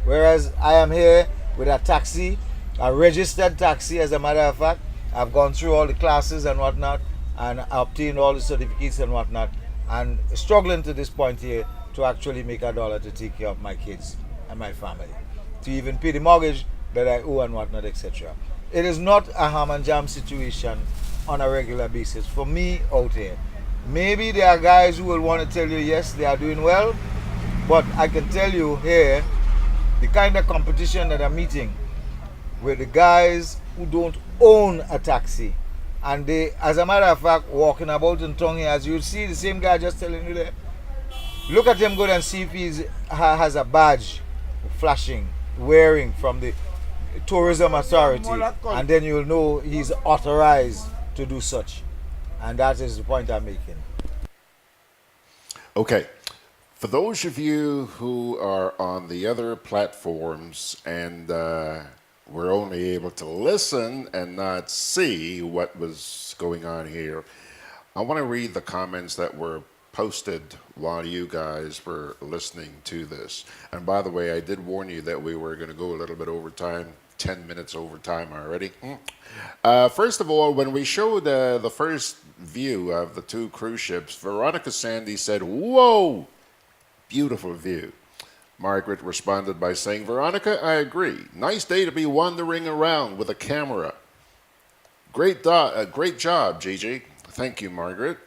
Whereas I am here with a taxi, a registered taxi as a matter of fact. I've gone through all the classes and whatnot and obtained all the certificates and whatnot, and struggling to this point here to actually make $1 to take care of my kids and my family, to even pay the mortgage that I owe and whatnot, etc. It is not a ham and jam situation on a regular basis for me out here. Maybe there are guys who will want to tell you yes, they are doing well, but I can tell you here, the kind of competition that I'm meeting with the guys who don't own a taxi, and they, as a matter of fact, walking about in town here, as you see the same guy just telling you there, look at him, go and see if he has a badge flashing, wearing from the tourism authority, and then you'll know he's authorized to do such. And that is the point I'm making. Okay. For those of you who are on the other platforms and were only able to listen and not see what was going on here, I want to read the comments that were posted while you guys were listening to this. And by the way, I did warn you that we were going to go a little bit over time, 10 minutes over time already. First of all, when we showed the first view of the 2 cruise ships, Veronica Sandy said, "Whoa, beautiful view." Margaret responded by saying, "Veronica, I agree. Nice day to be wandering around with a camera. Great job, Gigi." Thank you, Margaret.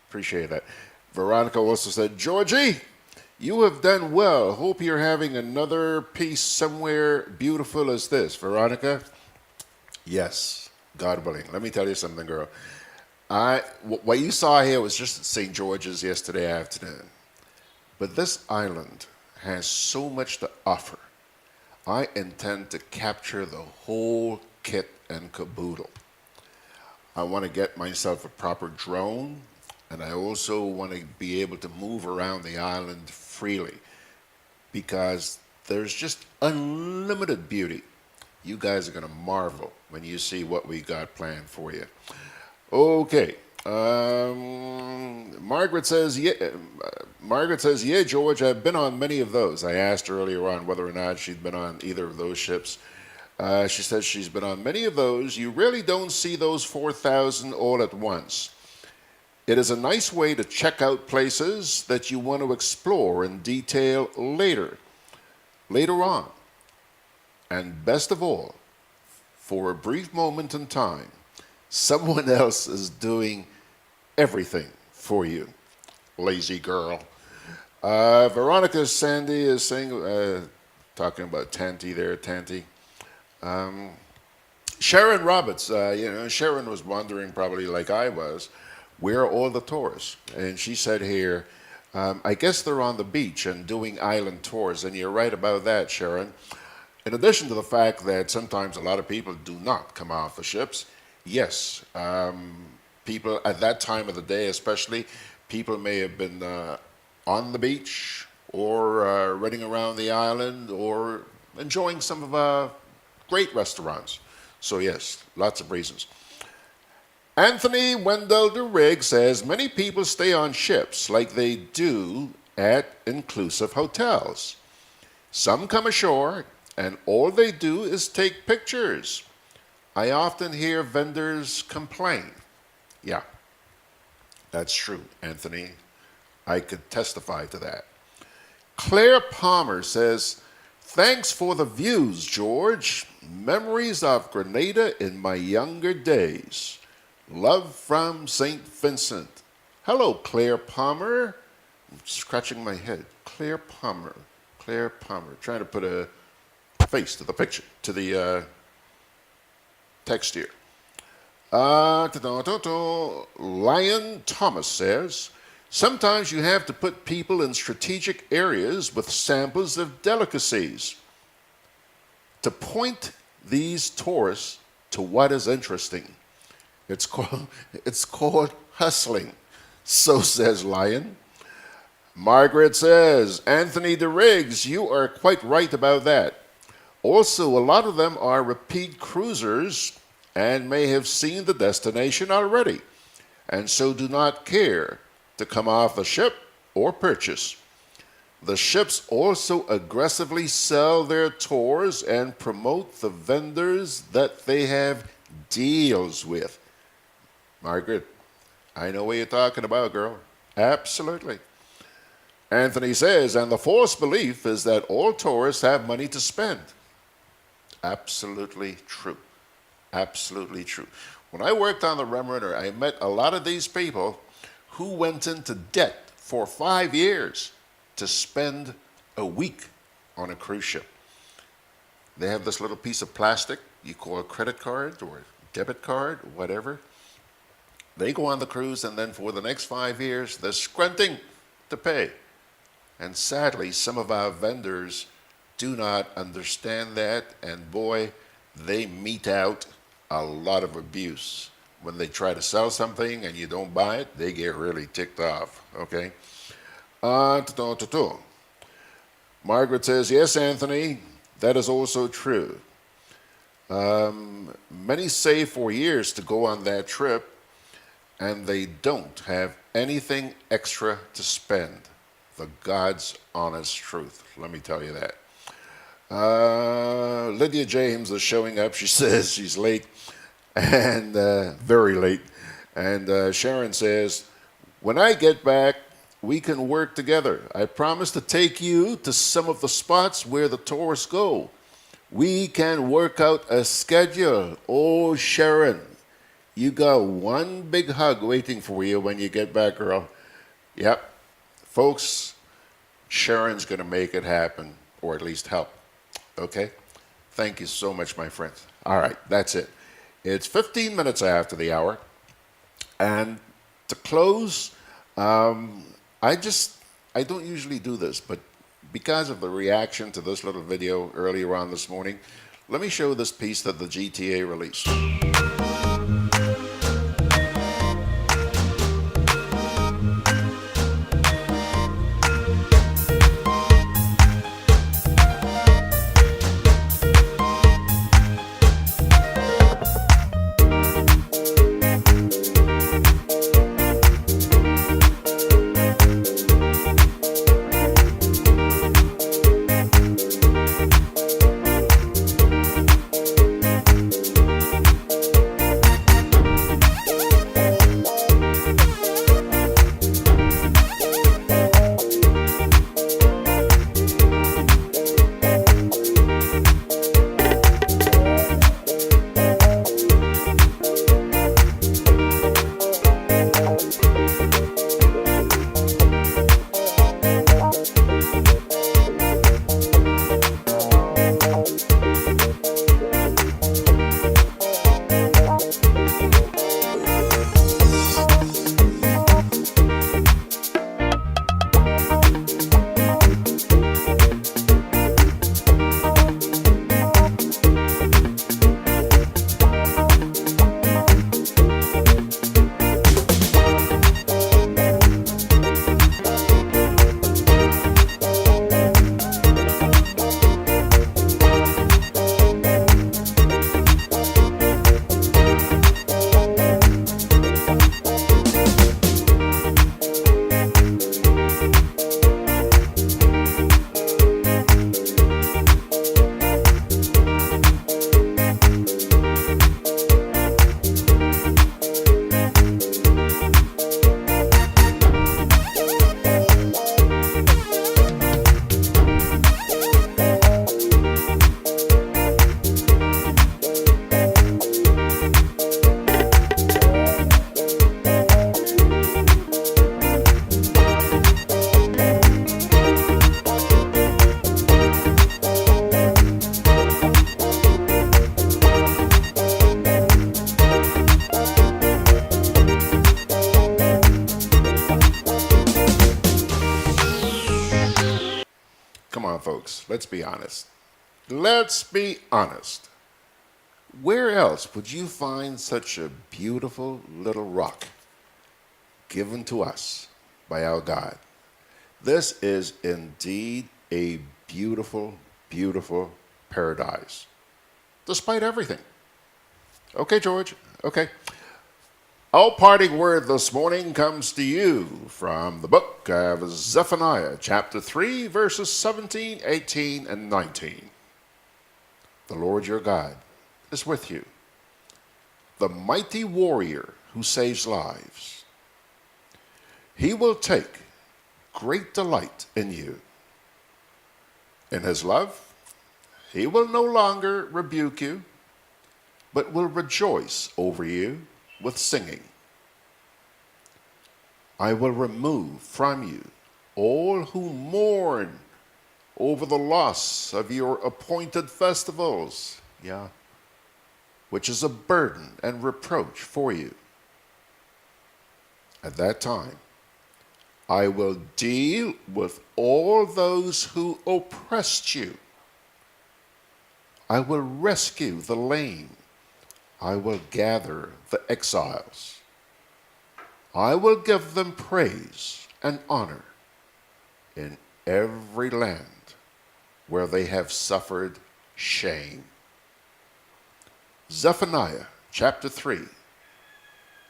Appreciate that. Veronica also said, Georgie, you have done well. Hope you're having another piece somewhere beautiful as this. Veronica, yes, God willing. Let me tell you something, girl. What you saw here was just at St. George's yesterday afternoon. But this island has so much to offer. I intend to capture the whole kit and caboodle. I want to get myself a proper drone, and I also want to be able to move around the island freely because there's just unlimited beauty. You guys are going to marvel when you see what we got planned for you. Okay. Margaret says, yeah, George, I've been on many of those. I asked earlier on whether or not she'd been on either of those ships. She says she's been on many of those. You really don't see those 4,000 all at once. It is a nice way to check out places that you want to explore in detail later on. And best of all, for a brief moment in time, someone else is doing everything for you, lazy girl. Veronica Sandy is saying, talking about Tanty there, Tanty. Sharon Roberts, Sharon was wondering probably like I was, where are all the tourists? And she said here, I guess they're on the beach and doing island tours. And you're right about that, Sharon. In addition to the fact that sometimes a lot of people do not come off the ships, yes, people at that time of the day especially, people may have been on the beach or running around the island or enjoying some of our great restaurants. So yes, lots of reasons. Anthony Wendell DeRigg says, many people stay on ships like they do at inclusive hotels. Some come ashore and all they do is take pictures. I often hear vendors complain. Yeah, that's true, Anthony. I could testify to that. Claire Palmer says, thanks for the views, George. Memories of Grenada in my younger days. Love from St. Vincent. Hello, Claire Palmer. I'm scratching my head. Claire Palmer. Claire Palmer. Trying to put a face to the picture, to the text here. Lion Thomas says, sometimes you have to put people in strategic areas with samples of delicacies to point these tourists to what is interesting. It's called hustling. So says Lion. Margaret says, Anthony DeRiggs, you are quite right about that. Also, a lot of them are repeat cruisers and may have seen the destination already, and so do not care to come off the ship or purchase. The ships also aggressively sell their tours and promote the vendors that they have deals with. Margaret, I know what you're talking about, girl. Absolutely. Anthony says, and the false belief is that all tourists have money to spend. Absolutely true. Absolutely true. When I worked on the Rem Runner, I met a lot of these people who went into debt for 5 years to spend a week on a cruise ship. They have this little piece of plastic you call a credit card or debit card, whatever. They go on the cruise, and then for the next 5 years, they're squinting to pay. And sadly, some of our vendors do not understand that, and boy, they mete out a lot of abuse. When they try to sell something and you don't buy it, they get really ticked off, okay? Margaret says, yes, Anthony, that is also true. Many save for years to go on that trip, and they don't have anything extra to spend. The God's honest truth, let me tell you that. Lydia James is showing up. She says she's late, and very late. And Sharon says, when I get back, we can work together. I promise to take you to some of the spots where the tourists go. We can work out a schedule. Oh, Sharon, You got one big hug waiting for you when you get back, girl. Yep. Folks, Sharon's going to make it happen, or at least help. Okay? Thank you so much, my friends. All right, that's it. It's 15 minutes after the hour. And to close, I don't usually do this, but because of the reaction to this little video earlier on this morning, let me show this piece that the GTA released. Come on, folks, let's be honest. Let's be honest. Where else would you find such a beautiful little rock given to us by our God? This is indeed a beautiful, beautiful paradise, despite everything. Okay, George, okay. Our parting word this morning comes to you from the book of Zephaniah, chapter 3, verses 17, 18, and 19. The Lord your God is with you, the mighty warrior who saves lives. He will take great delight in you. In his love, he will no longer rebuke you, but will rejoice over you with singing. I will remove from you all who mourn over the loss of your appointed festivals, which is a burden and reproach for you. At that time, I will deal with all those who oppressed you. I will rescue the lame. I will gather the exiles. I will give them praise and honor in every land where they have suffered shame. Zephaniah chapter 3,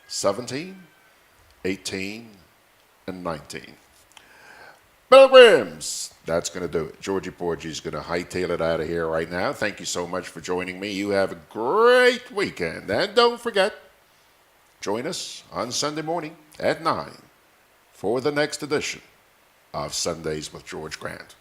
17, 18, and 19. Pilgrims, that's going to do it. Georgie Porgy's going to hightail it out of here right now. Thank you so much for joining me. You have a great weekend. And don't forget, join us on Sunday morning at 9 for the next edition of Sundays with George Grant.